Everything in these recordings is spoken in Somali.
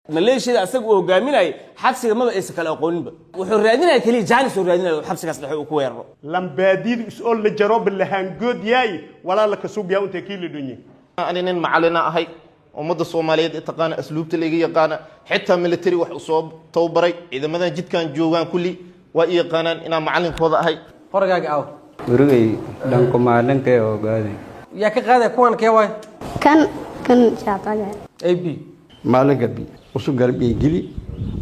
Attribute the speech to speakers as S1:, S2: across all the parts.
S1: ماليشيا أسقوا وجاميناي حبسي ما بقيس كلا قونب وحرادينا كلي جانس وحرادينا حبسي كسر وكوير
S2: لم بديد سؤال الجراب اللي هنجود ياي ولا لك سوق يا أنت كيل الدنيا
S3: أنا معلنا هاي ومد الصومالية تقان أسلوب تلاقي يقان حتى ملتري وحصوب توبري إذا مثلا جد كان جوان كلي وإيقانا إن معلن فضاء هاي
S4: فرقاك أو
S5: ورقي لانكم معلن كيو قادي
S4: يا كغادة كون كيواي
S6: كان شاطر
S4: أي بي
S7: معلن قلبي وصل قلبي جلي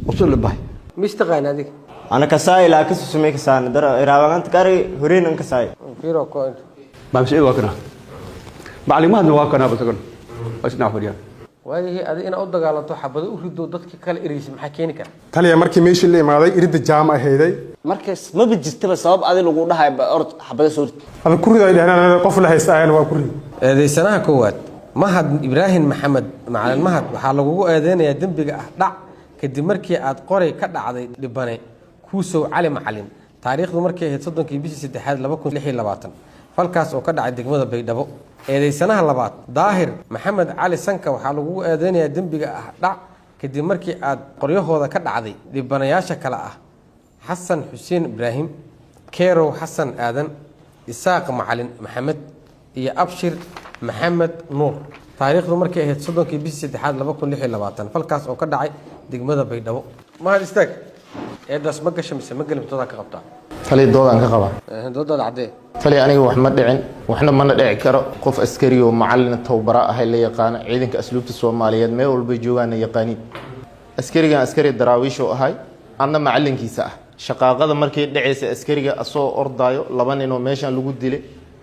S7: وصل لباي
S4: مستغاين هذيك
S8: أنا كساي لا كسر سميك سان در إراوان تكاري هورين أنك ساي
S4: فيرو كون
S7: بمشي واكنا معلومات واكنا بسكن أسمع فريان
S4: وهذه هذه أنا أود على طو حبض أريد ضدك كلا إريس محكيني كان
S2: تالي مركي ماشي اللي ما يريد الجامعة هيداي
S1: مركز ما بتجست بس صواب هذا اللي قلنا هاي أرض حبة صورت
S2: هذا كوري ده أنا قفل هيستعين وكوري
S4: هذه سنة كوات مهد إبراهيم محمد مع المهد وحلقوه أذان يدم بقى كدي مركي عاد قري كذا عاد لبنان كوسو علي معلم تاريخ مركي هتصدق كي بيجي ست حاد لبكون لحي لباتن فالكاس وكذا عاد دقمة بيدبو هذه سنة لبات ظاهر محمد علي سنكا وحلقوه أذان يدم بقى كدي مركي عاد قريه هذا كذا عاد لبنان ياشا كلا حسن حسين إبراهيم كيرو حسن آدم إساق معلم محمد يا أبشر محمد نور تاريخ مركي هي تصدق كي بيس اتحاد لبكون لحي لباتن فالكاس oo ka dhacay degmada Baydhabo ma had istaag eedas ma gashay mise ma galin toda ka qabta
S3: tali doodan ka qaba
S4: doodada cadee
S3: tali aniga wax ma dhicin waxna ma dhici karo qof askari oo macallin tawbara ah la yaqaan ciidanka asluubta Soomaaliyeed meel walba joogaan yaqaaniin askariga askari daraawiish oo ahay anna macallinkiisa ah shaqaaqada markay dhacaysa askariga asoo ordaayo laba nin oo meeshan lagu dilay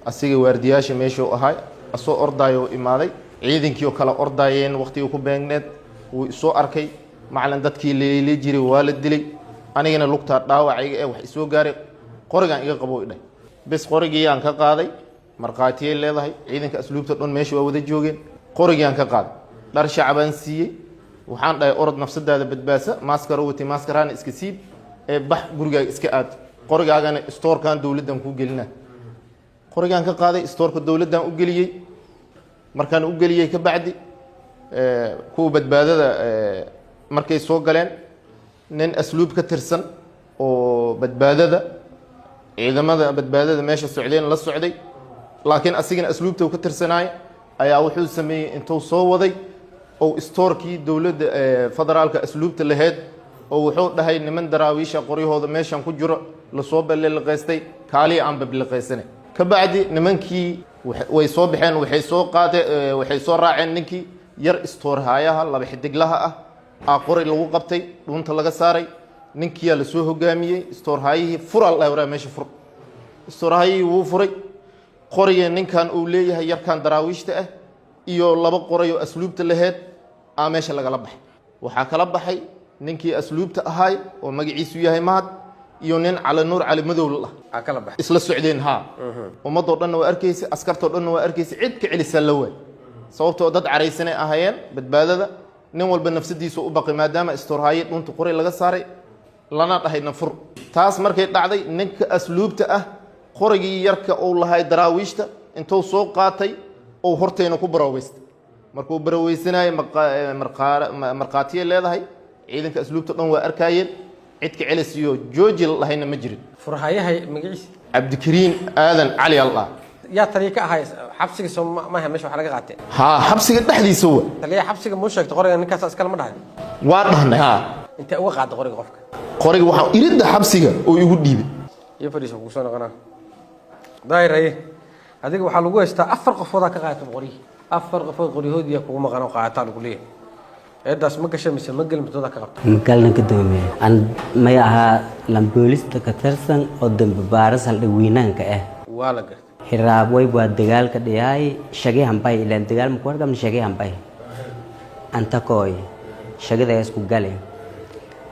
S3: asiga waardiyaasha meesha oo ahay asoo ordaayo imaaday ciidankii oo kala ordaayeen waqti uu ku beegneed uu soo arkay macalin dadkii leeyay jiray waa la dilay anigana lugta dhaawacayga ee wax soo gaaray qorigan iga qabo idhay bas qorigii aan ka qaaday marqaatiyay leedahay ciidanka asluubta dhan meesha waa wada joogeen qorigii aan ka qaaday dhar shacban siiyay waxaan dhahay orod nafsadaada badbaasa maaskaro wati maaskaraan iska siib ee bax guriga iska aad qorigaagana stoorkan dawladdan ku gelina qorigan ka qaaday stoorka dawladdan u geliyay markaan u geliyay ka bacdi ku badbaadada markay soo galeen nin asluub ka tirsan oo badbaadada ciidamada badbaadada meesha socdeen la socday laakiin asigana asluubta uu ka tirsanaay ayaa wuxuu sameeyay intuu soo waday oo stoorkii dawladda federaalka asluubta lahayd oo wuxuu dhahay niman daraawiisha qoryahooda meeshan ku jiro la soo balleeqaystay kaali aan babliqaysanay ka bacdi nimankii way soo baxeen waxay soo raaceen ninkii yar stoor haayaha laba xidiglaha ah qori lagu qabtay dhunta laga saaray ninkii la soo hogaamiyay stoor haayihii fural la waraa meesha fur stoor haayihii wuu furay qoriga ninkan uu leeyahay yarkan daraawiishta ah iyo laba qoray oo asluubta lahayd meesha laga la baxay waxa kala baxay ninkii asluubta ahay oo magaciisu yahay mahad iyo nin cali nuur cali madow la
S4: kala baxay
S3: isla socdeen ha ummadoo dhan waa arkaysi askartoo dhan waa arkaysi cid ka celisan la way sababtoo dad careysanay ahayeen badbaadada nin walba nafsadiisa u baqay maadaama istorhaaye dhunta qoray laga saaray lana dhahayna fur taas markay dhacday ninka asluubta ah qorigii yarka uu lahay daraawiishta intuu soo qaatay oo horteena ku baraaweystay markuu baraaweysanaay marqaatiye leedahay ciidanka asluubta dhan waa arkaayeen cid ka celisiyo jooji lahayna ma jirin
S4: furhayahay magaciisa
S3: cabdikariin aadan cali allah
S4: yaa tariiqa ahay xabsiga soo ma meesha waxa laga qaatay
S3: ha xabsiga dhaxdiisa waa
S4: taliya xabsiga muu sheegtay qoriga ninkaas askal ma dhahay
S3: waa dhahnay ha
S4: inta uga qaad qoriga qofka
S3: qoriga waxa iridda xabsiga oo igu dhiibay
S4: iyo fariiso ku soo noqonaa daayiray adiga waxa lagu haystaa afar qofood ka qaatay qoriga afar qofood qorihoodiya kugu maqan oo qaata lagu leeyahay eedaas ma gashay mise ma galin midooda ka qabtay
S9: magalna ka doomay aan may aha lamboolista ka tirsan oo dambe baaras hal dhaweynaanka ah
S4: waa la gartay
S9: hiraab way waa dagaalka dhiyay shaqay hambay ilaan dagaal ma ku wargam shaqay hambay anta kooy shaqada isku galay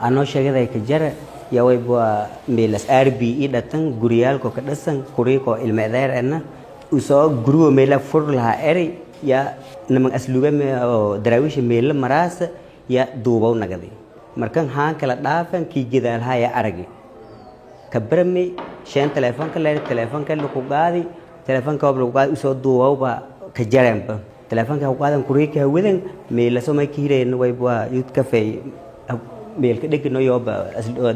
S9: ano shaqada ka jara ya way waa meelas RBE dhatan guriyaalko ka dhasan kuriiko ilmeedeer ana usoo guriyo meela fur laha eri ya niman asluuba daraawiisha meela maraas ya duubow nagaday markan haan kala dhaafan ki gidaal haya aragi kabrami shan telefoonka leeyahay telefoonka lagu qaadi telefoonka lagu qaadi usoo duubow ba ka jaranba telefoonka ku qaadan kuriika hawadan meela soo ma kiireen way baa yud cafe meel ka dhigno yoba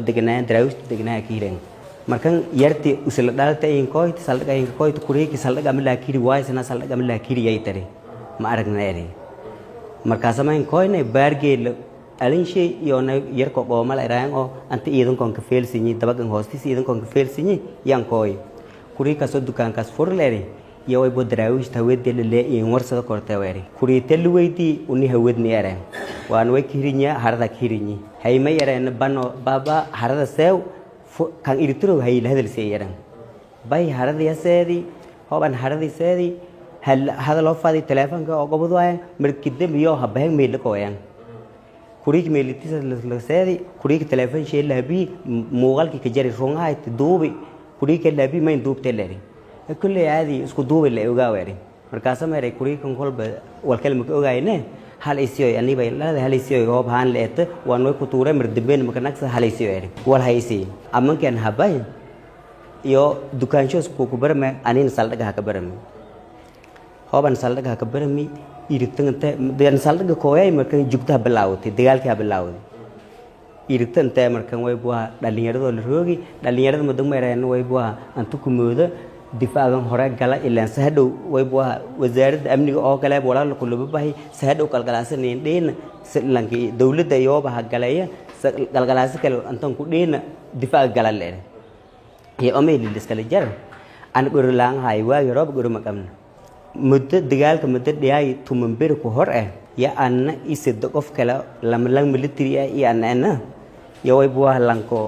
S9: deganaan daraawis deganaa kiireen markan yarti usla dhalta in kooyt saldhiga in kooyt kuriika saldhiga ma la kiiri waaysan saldhiga ma la kiiri ay tare ma aragneeri markaas ma in kooyne baargeel alin shay iyo yar ko qooma la iraan oo anta iidan kon ka feelsinyi dabagan hoostiis iidan kon ka feelsinyi yan kooy kuriika soo dukaankaas furleeri iyo way boo daraawis hawada le in warsada kortay weeri kuriita luweydii uni hawadni yareen waan way kiirinya harada kiirinyi hay ma yareen bano baba harada seew kan iritiro hay la hadal seeyaran bay harada yaseedi hoban harada seedi hal hada loo faadi telefoonka oo gobol waay markii iyo habay meel ko ayaan kuriik meelitiisa la seedi kuriik telefoon shay la bi muuqaalki ka jari rungaay duubi kuriik la bi ma duubtay leeri kulli aadi isku duubi la ogaawari markaas ma yaray kuriikan kolba wal kalma ka ogaayne hal isiyo ani bay la hal isiyo goob haan leet waan way ku tuuray mar dambeen ma kanagsa hal isiyo yaray wal haysi amma kan habay iyo dukaanshoos ku barma anin saldhiga ka barma hoban saldhiga ka barmi irigtanta deen saldhiga kooyay markan jugta bilaawtay dagaalka bilaawday irigtanta markan way buu dhalinyarada la roogi dhalinyarada muddo meereen way buu antu ku moodo difaacan hore gala ilaa sahadhow way buu wasaaradda amniga oo kale walaal ku laba bahay sahadhow qalgalaasaneen dheen lanki dawladda iyo baha galaya qalgalaas kale antan ku dheen difaac gala leer iyo amay liskala jar an gurlaan hay waa yorob gurma qabna muddo dagaalka muddo dhiyay tumanbir ku hor ya anna ised qof kale lam military iyo anna iyo way buu lanko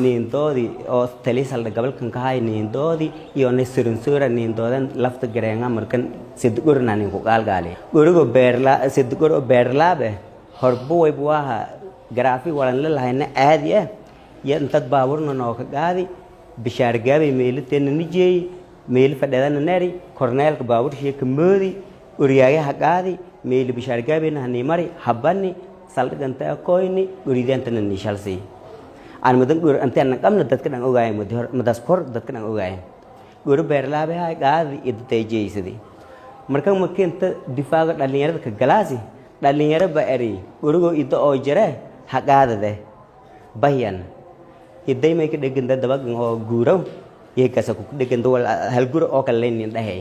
S9: nindoodi oo talisal gobolkan ka hay nindoodi iyo nasirin sura nindoodan lafta gareenga markan sid gurna nin ku galgaali gurigo beerla sid guro beerlaabe horbu way buu graafi walan la lahayna aadi ya intad baaburna noo ka gaadi bishaar gaabay meelteen nijay meel fadhadana nari korneelka baabur sheeka moodi uriyaaga gaadi meel bishaar gaabina hani mari habani saldhiganta koyni uridantana nishalsi aan madan gur antaan qamna dadka dhan ogaay madas kor dadka dhan ogaay gur beerlaabe ha gaadi idtay jeysadi marka makeenta difaaga dhalinyarada ka galaasi dhalinyaro ba eri gurigo idda oo jare ha gaadade bayan iday may ka dhegan dabagan oo guuraw yeekasa ku dhegan wal hal gur oo kale leen dhahay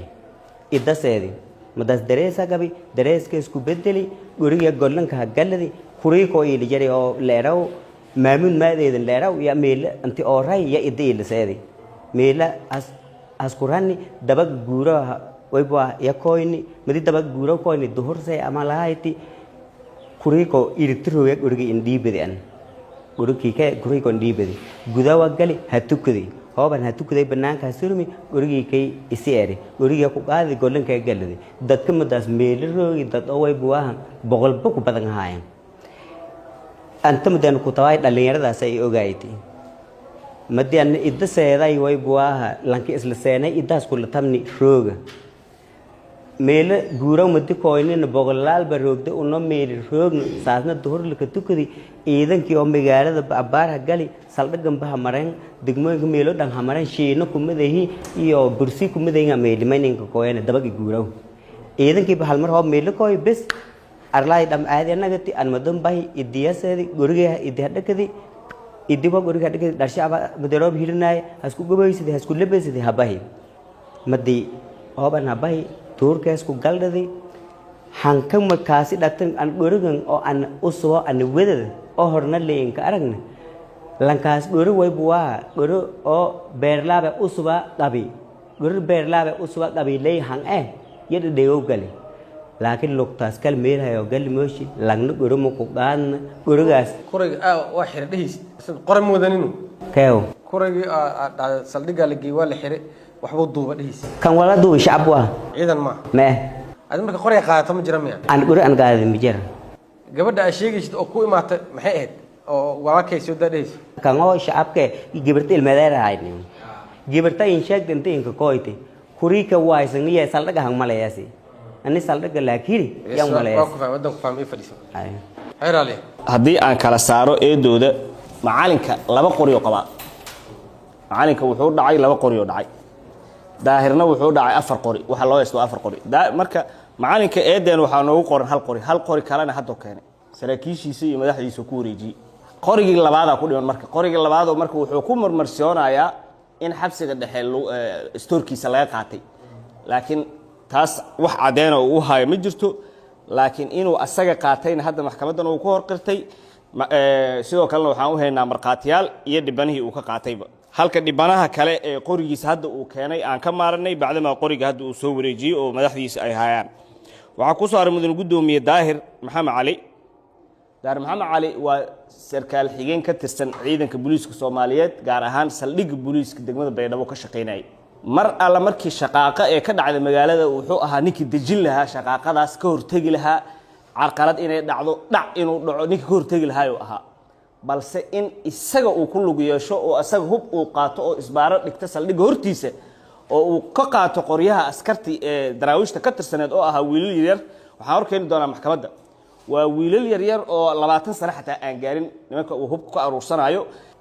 S9: idda seedi madas dareesa gabi dareeska isku bedeli guriga gollanka galadi kuriiko ii jari oo leeraw maamun maadeedan leeraw ya meel anti oo ray ya idda ii seedi meela askurani dabag guura way baa ya koyni madi dabag guura koyni duhurse ama lahayti kuriiko iritiro ya guriga indiibadan gurigii kuriiko indiibadi gudawa gali hatukudi hooban hatukuday banaanka surmi gurigii kay iseeri guriga ku qaadi gollanka galadi dadka madaas meeliroogi dad oo way buu boqolba ku badan haayeen anta madan ku tawaay dhalinyaradaas ay ogaaytay madan idda seeday way buu lanki isla seenay idaas ku la tamni rooga meel guura madi koynina boqolaal ba roogda uno meel roogna saasna duhurlka tukadi ciidankii oo magaalada abaarha gali saldhigan baha mareen degmooyinka meelo dhan hamareen shiino kumadahi iyo bursi kumadayga meelimayninka koyana dabagi guuraw ciidankii ba hal mar hoob meelo koy bes arlay dham aadi anagati an madan bahi idiyaseedi guriga idihadhakadi idiba guriga dhakadi dharshaaba madaroob hirinay hasku gobaysidi hasku lebeysidi habahi madi hooban habahi turkees ku galdadi hankan markaasi dhatan an gurigan oo an usoo an wedada oo horna leenka aragna lankaas guri way buwa guri oo beerlaabe usuba qabi guri beerlaabe usuba qabi leey han yada deeyo gali laakiin lugtaas kal meelahay oo gali mooshi langna guri mu ku qaadna gurigaas
S4: kuriga waa xirdhiis qoran mudaninu
S9: keew
S4: kuriga saldhiga la geeyo waa la xire waxba duuba dhiis
S9: kan wala duuba shacab waa
S4: ciidan ma
S9: ma
S4: aad marka qoriga qaadato ma jira miya
S9: aan guri aan qaadin ma jira
S4: gabadha ay sheegaysid oo ku imaatay maxay ahayd oo walaalkay soo dadheys
S9: kan oo shacabka gabarta ilmadeer ahayn gabarta in sheegtay inta kooyte kuriika waaysan iyo saldhiga han maleeyasi ani saldhiga laakiri yan maleeyasi
S4: waa ku fahmay wadan ku fahmay fadhiisan hayraale
S1: haddii aan kala saaro eedooda macalinka laba qori oo qaba macalinka wuxuu dhacay laba qori oo dhacay daahirna wuxuu dhacay afar qori waxa loo yeesto afar qori marka macalinka eedeen waxaa noogu qoran hal qori kalena hadda keenay saraakiishiisa iyo madaxdiisa ku wareejiyay qorigii labaad ku dhiman marka qorigii labaad marka wuxuu ku marmarsiyoonayaa in xabsiga dhexe stoorkiisa laga qaatay laakiin taas wax cadeen oo uu hayo ma jirto laakiin inuu asaga qaatayna hadda maxkamadan uu ku horqirtay sidoo kale waxaan u haynaa marqaatiyaal iyo dhibanihii uu ka qaatayba halka dhibanaha kale ee qorigiisa hadda uu keenay aan ka maaranay bacdama qoriga hadda uu soo wareejiyay oo madaxdiisa ay hayaan waxa ku soo aray mudan gudoomiye daahir maxamed cali waa sarkaal xigeen ka tirsan ciidanka booliiska Soomaaliyeed gaar ahaan saldhigga booliiska degmada Baydhabo ka shaqeynay mar alla markii shaqaaqa ee ka dhacday magaalada wuxuu ahaa ninkii dejin lahaa shaqaaqadaas ka hortagi lahaa carqalad inay dhacdo inuu dhaco ninkii ka hortagi lahaa oo ahaa balse in isaga uu ku lug yeesho oo asaga hub uu qaato oo isbaaro dhigta saldhigga hortiisa oo uu ka qaato qoryaha askarti ee daraawiishta ka tirsaneed oo ahaa wiilal yar waxaan horkeeni doonaa maxkamadda waa wiilal yar oo 20 sano xataa aan gaarin nimanka uu hubka ka aruursanayo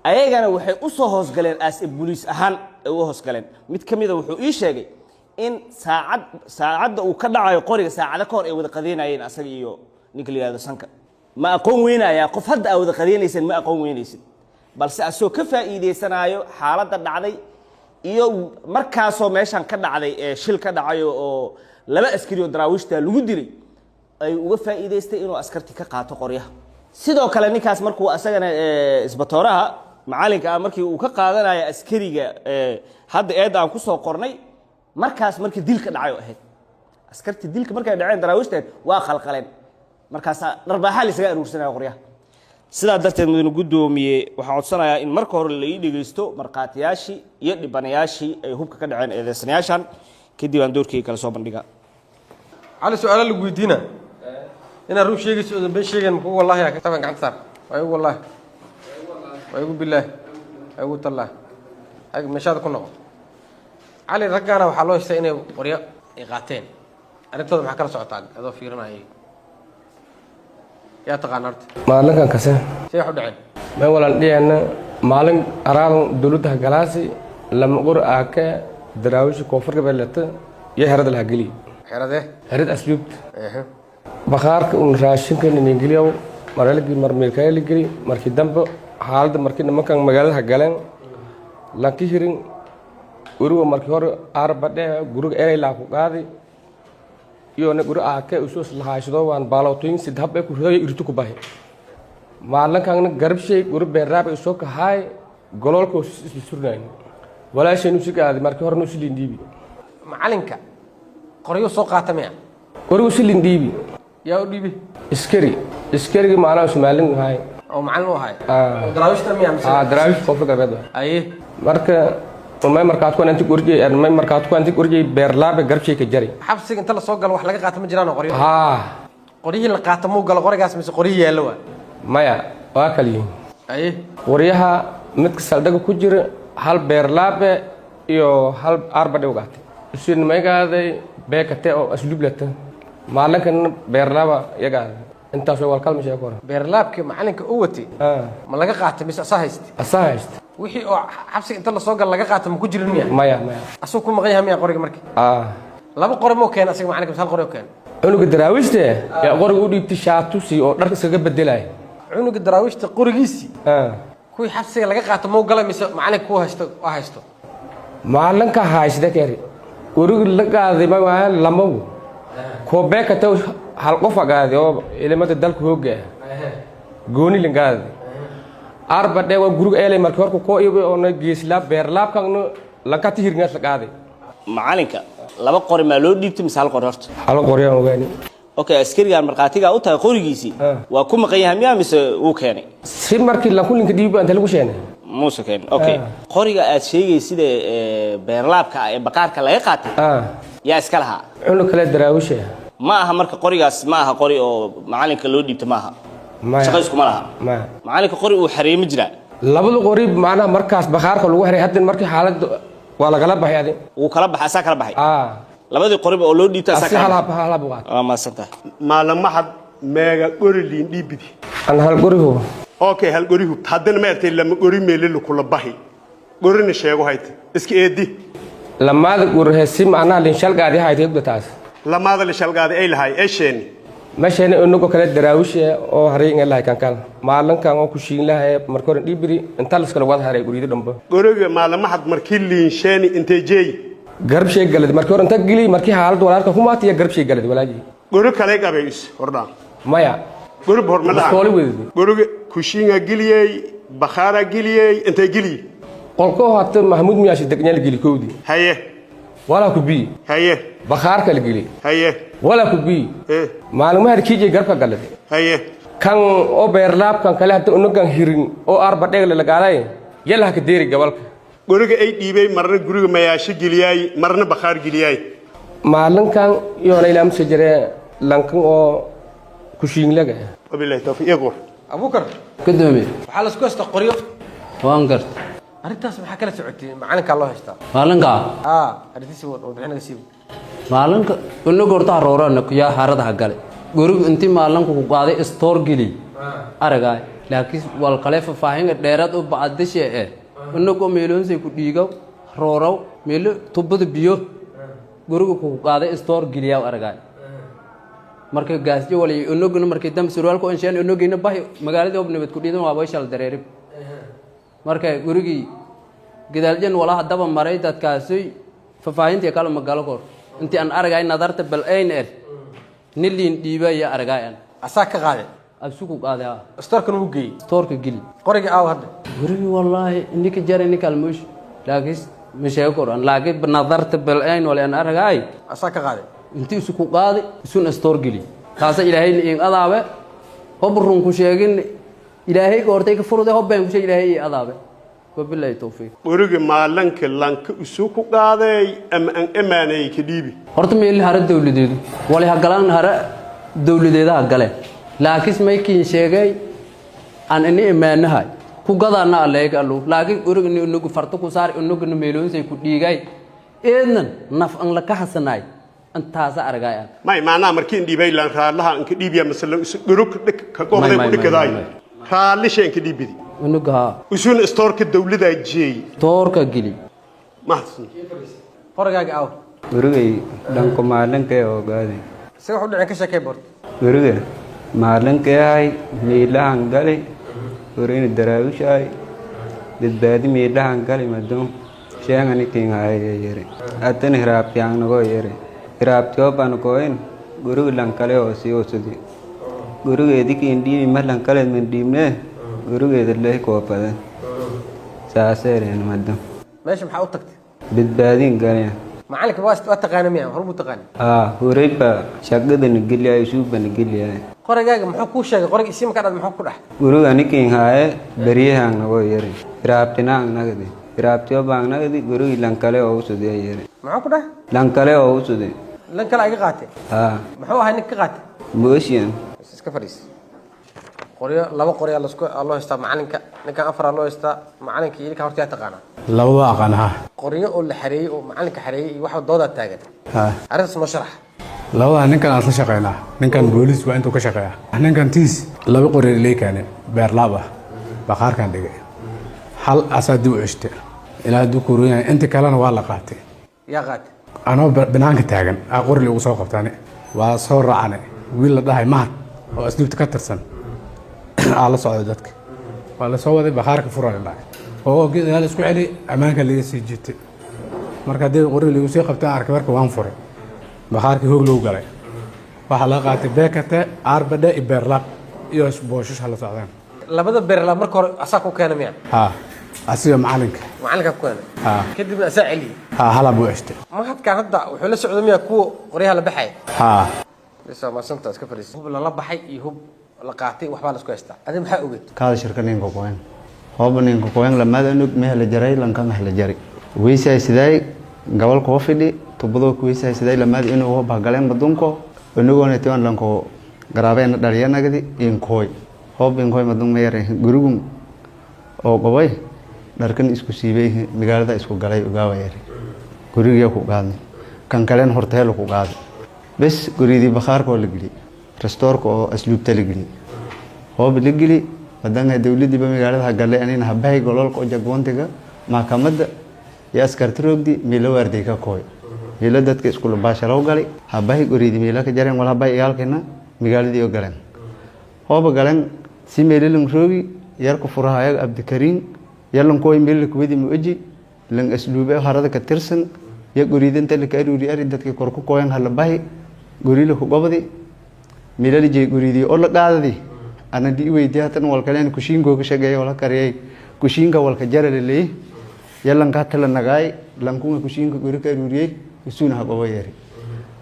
S1: ayagana waxay u soo hoosgaleen as booliis ahaan u hoosgaleen mid kamid ah wuxuu ii sheegay in saacadda uu ka dhacayo qoriga saacada ka hor ay wada qadeynayeen asaga iyo ninka la yiraahdo sanka ma aqoon weynaya qof hadda ay wada qadeynaysan ma aqoon weynaysan balse asoo ka faa'iideysanayo xaaladda dhacday iyo markaasoo meeshan ka dhacday ee shil ka dhacayo oo laba askari oo daraawiishta lagu dilay ay uga faa'iideystay inuu askarti ka qaato qoryaha sidoo kale ninkaas markuu asagana isbatooraha macalinka markii uu ka qaadanayo askariga hadda eed aan ku soo qornay markaas markii dilka dhacayo ahayd askarti dilka markay dhaceen daraawiishteen waa khalqaleen markaas dharbaaxa la isaga aruursanayo qoryaha sidaa darteed mudane gudoomiye waxaan codsanayaa in marka hore la ii dhageysto marqaatiyaashii iyo dhibanayaashii ay hubka ka dhaceen eedeysanayaashan kadib aan doorkeyga kala soo bandhigaa
S4: cali su'aalo lagu weydiina inaan run sheegayso oo been sheegan muxuu wallahi ka taban gacanta saar way wallahi way billahi ay ugu tallah ay meeshaad ku noqo cali raggaana waxaa loo haystaa inay qoryo ay qaateen arrintooda maxaa kala socotaa adoo fiirinayay yaa taqaan arta
S10: maalinkan kase
S4: see wax u dhaceen
S10: ma walaan dhiyana maalin araado dawladda galaasi lama qor aaka daraawish koonfur gabeelata iyo herada la galiy herad asluub bakhaarka uu raashinka in galiyo maraligi marmeelkay galiy markii dambe xaaladda markii nimankan magaalada galeen laakiin hirin uruga markii hore arbadhe guriga eray la ku qaaday iyo na guriga aaka usus lahaashado waan baalootoyin sidhab ay ku reeyay irtu ku baahay maalinkan garbshay guriga beeraab ay soo ka hay gololka isla surnaan walaashaynu si gaadi markii hore si lindibi
S4: macalinka qoryo soo qaatamay
S10: guriga si lindibi
S4: yaa u dhibi
S10: iskariga maana Soomaaliin hay
S4: oo macallin u hay daraawiishta miyaa mise
S10: daraawish koonfur galbeed
S4: ay
S10: marka markaad ku anti gurjay markaad ku anti gurjay beerlaabe garbshay ka jari
S4: xabsiga inta la soo galo wax laga qaato ma jiraan qoryo
S10: qoryihi
S4: la qaato ma galo qorigaas mise qoryo yeelo waa
S10: maya waa kaliin
S4: ay
S10: qoryaha mid ka saldhiga ku jira hal beerlaabe iyo hal arbadhe u qaatay isin magaaday beekate oo asluub lata maalinkan beerlaaba yaga intaas oo walkal ma sheego
S4: beerlaabka macalinka uu watay ma laga qaatay mise
S10: asahayst
S4: wixii oo xabsiga inta la soo gal laga qaato ma ku jirin miya
S10: maya
S4: asoo ku maqan yahay miya qoriga markii laba qori ma keen asiga macalinka hal qori oo keen
S10: cunuga daraawiishta yaa qoriga u dhiibtay shaatusi oo dhar iskaga bedelay
S4: cunuga daraawiishta qorigiisi kuwii xabsiga laga qaato ma galay mise macalinka ku haysto
S10: maalinka haysta kari guriga la qaaday ma waa lamo ko beekata hal qof agaaday oo ilmada dalka hooga gooni lingaad arbadhe waa guriga eelay markii hore ko iyo oo geesla beerlaabkan la ka tirnaa la qaaday
S1: macalinka laba qori ma loo dhiibtay mise hal qori horta
S10: hal qori aan ogaani
S1: okay askariga marqaatiga u tahay qorigiisi waa ku maqan yahay miyaa mise uu keenay
S10: si markii la kulinka dhiib aan lagu sheenay
S1: muuse keen okay qoriga aad sheegay sida beerlaabka ee baqaarka laga qaatay yaa iska lahaa
S10: cunug kale daraawisha
S1: ma aha marka qorigaas ma aha qori oo macalinka loo dhiibtay ma aha shaqaysku ma laha macalinka qori uu xareemi jira
S10: labada qori macnaha markaas baqaarka lagu xareey hadda markii xaaladda waa la kala baxay adin
S1: uu kala baxay asaa kala baxay labadii qori oo loo dhiibtay asaa kala baxay ma santa
S2: maalin maxad meega qori liin dhiibidi
S10: an hal qori hubo
S2: okay hal qori hub haddana ma artay lama qori meelil kula baxay qorina sheego hayt iska eedi
S10: lamaada qori heesi macnaha liin shal gaadi haytay gudataas
S2: لما هذا اللي شلقادي أي لهاي إيشين
S10: meeshani unugo kale daraawisha oo haray in la kan kala maalinkan oo ku shiin lahay markor dhibiri inta la iskala wada haray guriyada dhanba
S2: guriga maalin maxad markii liinsheeni intee jeey
S10: garab shay galad markor inta gili markii xaalad walaalka kuma tiya garab shay galad walaaji
S2: guri kale qabays hordaan
S10: maya
S2: guri hormada guriga kushiinga giliyay bakhara giliyay intee gili
S10: qolko hata mahmud miyaashi degnyal gili koodi
S2: haye
S10: wala ku bi
S2: haye
S10: bakhaar kala gili
S2: haye
S10: wala ku bi maalin ma harkii garabka galad
S2: haye
S10: kan oo beerlaab kan kale hada unugan hirin oo arba dheeg la gaalay yalla ka deeri gabalka
S2: guriga ay dhiibay marna guriga mayaashi giliyay marna bakhaar giliyay
S10: maalinkan iyo laylaam sajare lankan oo ku shiin laga
S2: wabillahi tawfiiq iqor
S4: abukar
S5: gudoomiye
S4: waxaa la isku haysta qoryo
S5: waan gart
S4: arrintaas maxaa kala socotay macalinka loo haystaa
S5: maalinka
S4: arrintiisi warbixinaga siibo
S5: maalinka unugo horta roorana ku yaa harada gale guriga intii maalinka ku qaaday store gili aragay laakiin wal kale faahinga dheerad u baadishe unugo meeloonsay ku dhiigaw roorow meel tubada biyo guriga ku qaaday store giliya aragay markay gaasjo wali unuguna markay dam surwaalku anshaan unugina bahay magaalada obnabad ku dhiidan waa shal dareerib markay gurigi gidaaljan walaha daba maray dadkaasi faafahinta kala magaalo kor intii aan aragay nadarta bal ayn nilin dhiibay aragayaan
S4: asaa ka qaaday
S5: asugu qaaday
S4: storkan uu geeyay
S5: storka gili
S4: qoriga aaw hadda
S5: gurigi wallahi indika jaray nikalmush laakiin mishay koran laakiin nadarta bal ayn wala aan aragay
S4: asaa ka qaaday
S5: intii isugu qaaday isun store gili taas ilaahay in adaabe hobrun ku sheegin ilaahay goortay ka furuday hobbaan ku sheegay ilaahay adaabe wabillahi tawfiiq
S2: guriga maalinka lanka isugu qaaday ama aan amaanay ka dhiibi
S5: horta meel hara dawladeedu wali ha galaan hara dawladeeda gale laakiin maykiin sheegay aan inay amaanahay ku gadaana aleeg allo laakiin guriga inugu farto ku saar inugu meeloonsay ku dhiigay eednan naf an la ka hasanay antaas aragayaan
S2: may maana markii dhiibay lan raalaha an ka dhiibiya masala gurug ka qooday ku dhigay raalishan ka dhiibidi
S5: unuga
S2: usun storeka dawladda jeey
S5: storka gili
S2: mahadsan
S4: qorigaaga aaw
S5: gurigay dhanko maalinka oo gaaday
S4: isaga wuxuu dhicin ka sheekay bort
S5: guriga maalinka ay meelahan galay guriga daraawishay dadbaadi meelahan galay madum sheegani king ay yare atan hiraabtiyaan nago yare hiraabtiyo ban koin guriga lan kale oo si oo sidi guriga ediki indi malan kale men dimne guriga leey ko badan saaseen madam
S4: meesha maxaa u tagtay
S5: badbaadin galay
S4: macalinka waa taqaana miyaa horbu taqaani
S5: horeyba shaqadan giliyay suuban giliyay
S4: qorigaaga muxuu ku sheegay qorig isii markaa dhad muxuu ku dhax
S5: guriga nikin haaye bariyahan nago yare hiraabtinaan nagadi hiraabtiyo baan nagadi guriga lan kale oo sudee yare
S4: muxuu ku dhax
S5: lan kale oo sudee
S4: lan kale ay qaatay muxuu ahay nin ka qaatay
S5: mooshiyan
S4: iska fadhiis qoryo laba qoryo la isku loo haystaa macalinka ninkan afar loo haystaa macalinka iyo ninka horta taqaana
S7: labada aqaanaha
S4: qoryo oo la xareeyay oo macalinka xareeyay iyo waxa dooda taagan arrintaas noo sharax
S7: labada ninkan aan la shaqeynaa ninkan booliis waa intuu ka shaqeeyaa ninkan tiis laba qoryo leekaane beerlaab ah bakhaarkan dhigay hal asaa dib u ceshte ilaa hadduu kuruyahay inta kalena waa la qaatay
S4: yaa qaatay
S7: anoo banaanka taagan qori ugu soo qabtaane waa soo raacane wiil la dhahay mahad oo asluubta ka tirsan aa la socday dadka waa la soo waday bakhaarka furale dhahay oo geedaal isku celi ammaanka laga sii jiitay marka haddii qori lagu sii qabtaan arkay marka waan furay bakhaarkii hoog loo galay waxaa laga qaatay beekate aarbadhe iyo beerlaab iyo booshash hala socdaan
S4: labada beerlaab marka hore asaa ku keena miya
S7: asiga macalinka
S4: ku keena kadibna asaa celiyey
S7: hala buu ceshtay
S4: mahadkan hadda wuxuu la socday miya kuwa qoryaha la baxay bisa maasanta iska fadhiis hub la baxay iyo hub la qaatay waxbaa la isku haystaa adi maxaa ogeed
S8: kaada shirka ninka qoyn hooba ninka qoyn lamada nud meel la jaray lankan la jari weysay siday gobol ko fidhi tubado ku weysay siday lamada inuu hooba galeen badunko inagoona taan lanko garaabeen dhaliyanaagdi in kooy hoob in kooy madun meere gurugun oo qobay dharkan isku siibay magaalada isku galay ugaawayay guriga ku qaadnay kan kalen horteel ku qaaday bes guridi bakhaarko la gili restoorka oo asluubta la gili hoob la gili wadanga dawladii ba magaalada galay anina habay gololka oo jagwantiga maxkamadda iyo askarta roogdi meel waarday ka kooy meelo dadka iskula baashalow galay habahi guriidi meelo ka jareen wala bay iyaalkeena magaaladii oo galeen hooba galeen si meelin roogi yarku furahayo Abdikariin yalan kooy meel ku wadi muuji lan asluube harada ka tirsan ya guriidinta la ka aruuri ari dadka kor ku kooyan hal bahi guriilo ku gobadi meelali jey guriidi oo la qaadadi ana di weydiyaatan wal kaleen kushiingo ka shaqeeyo wala kariyay kushiinga wal ka jarale yalan ka tala nagaay lan ku kushiinga guri ka aruuriyay isuuna ha gobo yeeri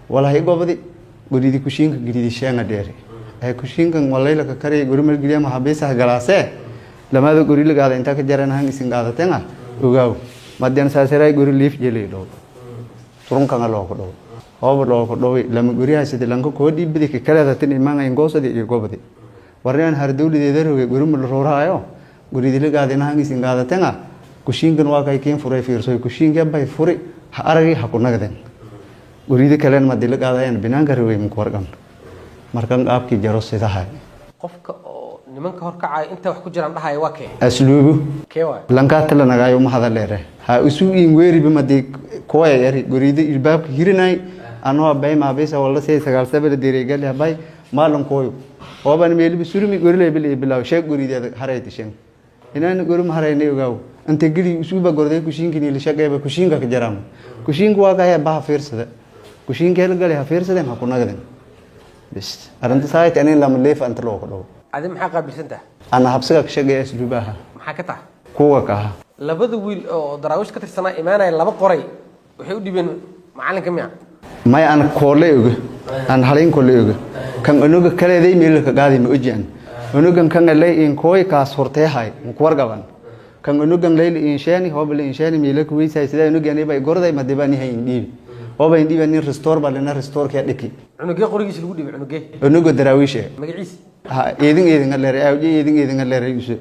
S8: wala hay gobadi guriidi kushiinga guriidi sheanga dheeri ay kushiingan walayla ka kariyay guri mal giliyama habeesa galaase lamada guri la gaada inta ka jaran han isin gaadateen ogaaw madyan saasaray guri liif jeelay dhow turun kan loo ko dhow hooba loo ko dhow lama guri haysatay lanka ko dhiibidi ka kaleeda tin imaanay goosadi iyo gobadi warnaan har dawladeeda rogay guri mal rooraayo guri la gaada han isin gaadateen kushiingan waa kay keen furay fiirso kushiinga bay furi ha aragay ha ku nagdeen gurida kalen ma dil gaadayaan binaanka rogay mu warqan markan qaabkii jaro sidahay
S4: qofka nimanka hor kacay inta wax ku jiraan dhahay waa kee
S8: asluubu
S4: kee waa
S8: lanka tala nagayo ma hada leere ha isu in weeri bima di kooya yari gurida ilbaabka hirinay anoo bay ma beesa wala say sagaal sabir diiray gal bay maalan kooyo oo ban meel bi surmi gorile bilaw sheeg gurida hareeyay shan inaan gurum hareeyay ogaaw inta gili isuba gorday kushiinkii la shaqeeyay kushiinka ka jaram kushiinku waa ka baa fiirsada kushiinka la galay ha fiirsadeen ha ku nagdeen bis aranta saayt aneen lama leef anta loo qodho
S4: adi maxaa qaabilsanta
S8: ana habsiga ka shaqeeya asluubaha
S4: maxaa ka tahay
S8: kuwa ka
S4: labada wiil oo daraawish ka tirsanaa imaanay laba qoray waxay u dhibeen macalinka miya
S8: may aan koole oga aan halin koole oga kan anuga kaleeday meel ka qaadi ma ojian anugan kan lay in kooy kaas hortay hay mu ku wargaban kan anugan lay in sheeni hobal in sheeni meel ku weysay sida anugan ay bay gorday ma dibani hay indii oo bay indii nin restore balena restore ka dhiki
S4: unugee qorigiisa lagu dhibay unugee
S8: anuga daraawiishe
S4: magaciisa
S8: ha eedin leere awji eedin leere isu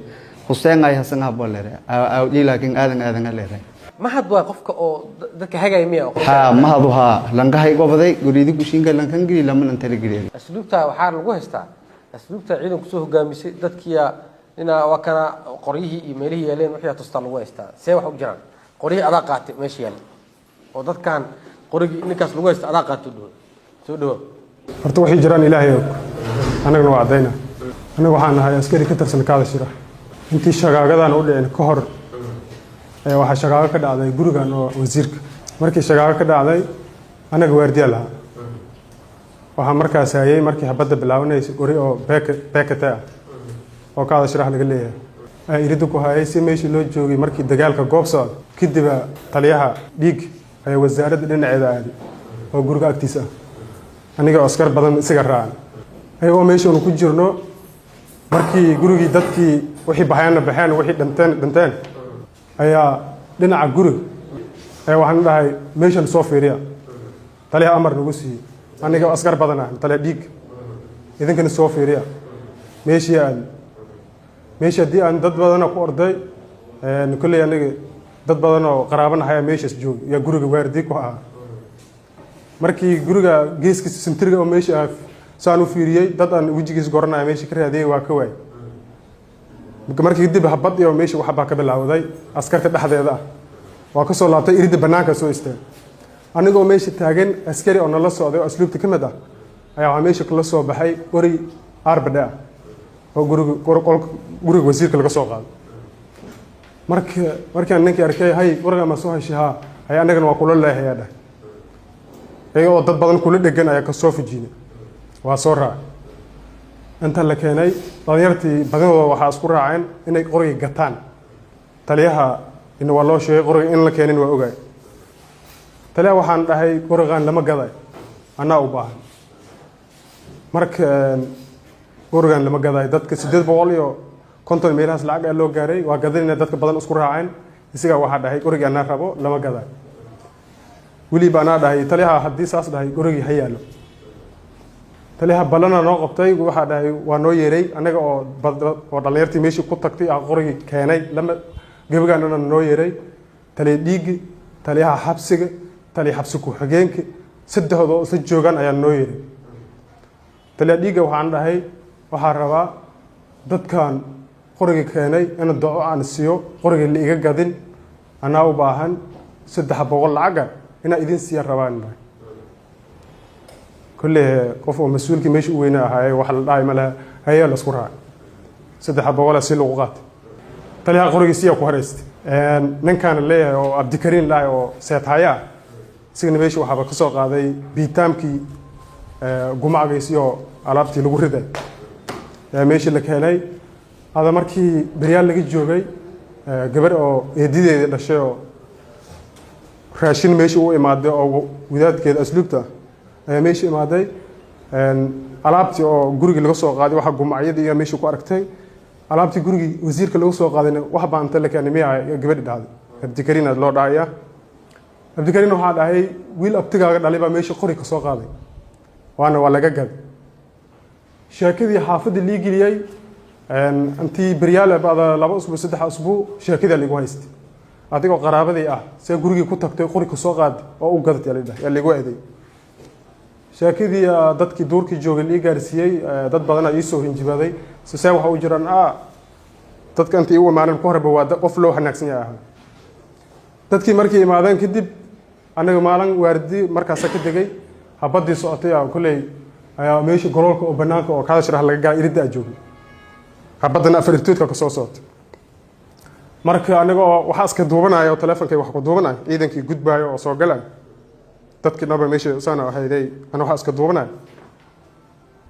S8: Hussein ay hasan habo leere awji laakiin aadan leere
S4: mahad waa qofka oo dadka hagay miya
S8: ha mahad waa lanka hay gobaday guridi kushinka lankan gili lama inta la giliyay
S4: asluubta waxa lagu haystaa asluubta ciidanku soo hogaamisay dadkiya ina waa kana qoriyihii iyo meelihii yeeleen wixii tustaa lagu haystaa see wax u jiraan qoriyihii adaa qaatay meeshii yaal oo dadkan qorigii ninkaas lagu haysta adaa qaato soo dhawo
S11: horta wixii jiraan ilaahay og anaguna waa cadayna anagu waxaan nahay askari ka tirsan kaada shira intii shagaagadan u dhicin ka hor waxa shagaaga ka dhacday gurigan oo wasiirka markii shagaaga ka dhacday anaga waardiya lahaa waxaa markaas hayay markii habadda bilaabanaysa guri oo beekata oo kaada shirax laga leeyahay iridu ku hayay si meeshii loo joogay markii dagaalka goob socda kadib taliyaha dhiig ayaa wasaaradda dhinaceeda aaday oo guriga agtiisa aniga askar badan isaga raacan ayagoo meesha ku jirno markii gurigii dadkii wixii baxeen wixii dhinteen ayaa dhinaca guriga waxaan dhahay meeshan soo fiiriya taliyaha amar nagu siiyey aniga askar badan ah taliya dhiig idinkana soo fiiriya meeshii haddii aan dad badan ku orday kolley aniga dad badan oo qaraabanahay meeshaas joogay yaa guriga waardi ku ahaa markii guriga geeskiisa sintriga oo meesha saan u fiiriyay dad aan wajigiis goranay meesha ka raadiyay waa ka waay markii dib habad iyo meesha waxa ka bilaawday askarta dhexdeeda waa ka soo laabtay irida banaanka soo istaag anigoo meesha taagan askari oo nala socday oo asluubta kamid ah ayaa waxa meesha kala soo baxay qori arbada oo guriga wasiirka laga soo qaaday markaan ninkii arkay hay qoriga ma soo heshay hay anagana waa kula leeyahay dhahay ayagoo dad badan kula dhegan ayaa ka soo fujiinay waa soo raacay inta la keenay dhalinyartii badadooda waxaa isku raaceen inay qoriga gataan taliyaha in waa loo sheegay qoriga in la keenin waa ogaay taliyaha waxaan dhahay qorigan lama gaday anaa u baahan marka qorigan lama gaday dadka 850 meelahaas lacag loo gaaray waa gadayna dadka badan isku raaceen isaga waxa dhahay qoriga anaa rabo lama gaday wili bana dhahay taliyaha haddii saas dhahay qoriga hayaalo taliyaha balana noo qabtay waxa dhahay waa noo yeeray anaga oo dhalinyartii meeshii ku tagtay qoriga keenay lama gabagana noo yeeray taliya dhiig taliyaha xabsiga taliya xabsi ku xigeenka saddexdooda oo isla joogan ayaa noo yeeray taliya dhiiga waxaan dhahay waxaa rabaa dadkan qoriga keenay in duco aan siiyo qoriga la iga gadin anaa u baahan 300 lacag inaa idin siiya rabaan dhahay kulle qof oo mas-uulkii meesha u weyna ahaaye waxa la dhahay ma laha hayaa la isku raacay 300 si lagu qaatay taliyaha qorigiisiya ku hareystay ninkaan leeyahay oo Abdikariin lahay oo seetaya signa meesha waxaa ka soo qaaday biitaamkii gumacaysiyo alaabtii lagu riday meesha la keenay hada markii baryaal laga joogay gabar oo eedideeda dhashay oo raashin meesha u imaaday oo wadaadkeed asluubta ayaa meesha imaaday alaabtii oo guriga laga soo qaaday waxa gumacyada iyo meesha ku aragtay alaabtii guriga wasiirka lagu soo qaadayna wax baan inta la keenay miyaa gabadhi dhahday Abdikariin aad loo dhaaya Abdikariin waxa dhahay wiil abtigaaga dhalay baa meesha qori ka soo qaaday waana waa laga gad sheekadii xaafadda liigiliyay antii baryaal baada 2 usbuuc 3 usbuuc sheekada lagu haystay adigoo qaraabadii ah see gurigii ku tagtay qori ka soo qaaday oo u gadatay la lagu eeday sheekadii dadkii duurkii joogay la gaarsiiyay dad badan ay soo hinjibaaday see waxa u jiraan dadka intii u maanan ku horba waa qof loo xanaaqsan yahay dadkii markii imaadeen kadib anaga maalin waardi markaas ka degay habadii socotay kulay ayaa meesha goloolka oo banaanka oo kaada sharax laga gaa irida joogay habadana afartoodka ka soo socotay marka anaga waxa iska duubanayo telefonkay wax ku duubanayo ciidankii gudbaayo oo soo galaan dadkii naba meesha sana waxayday ana waxa iska duubanayo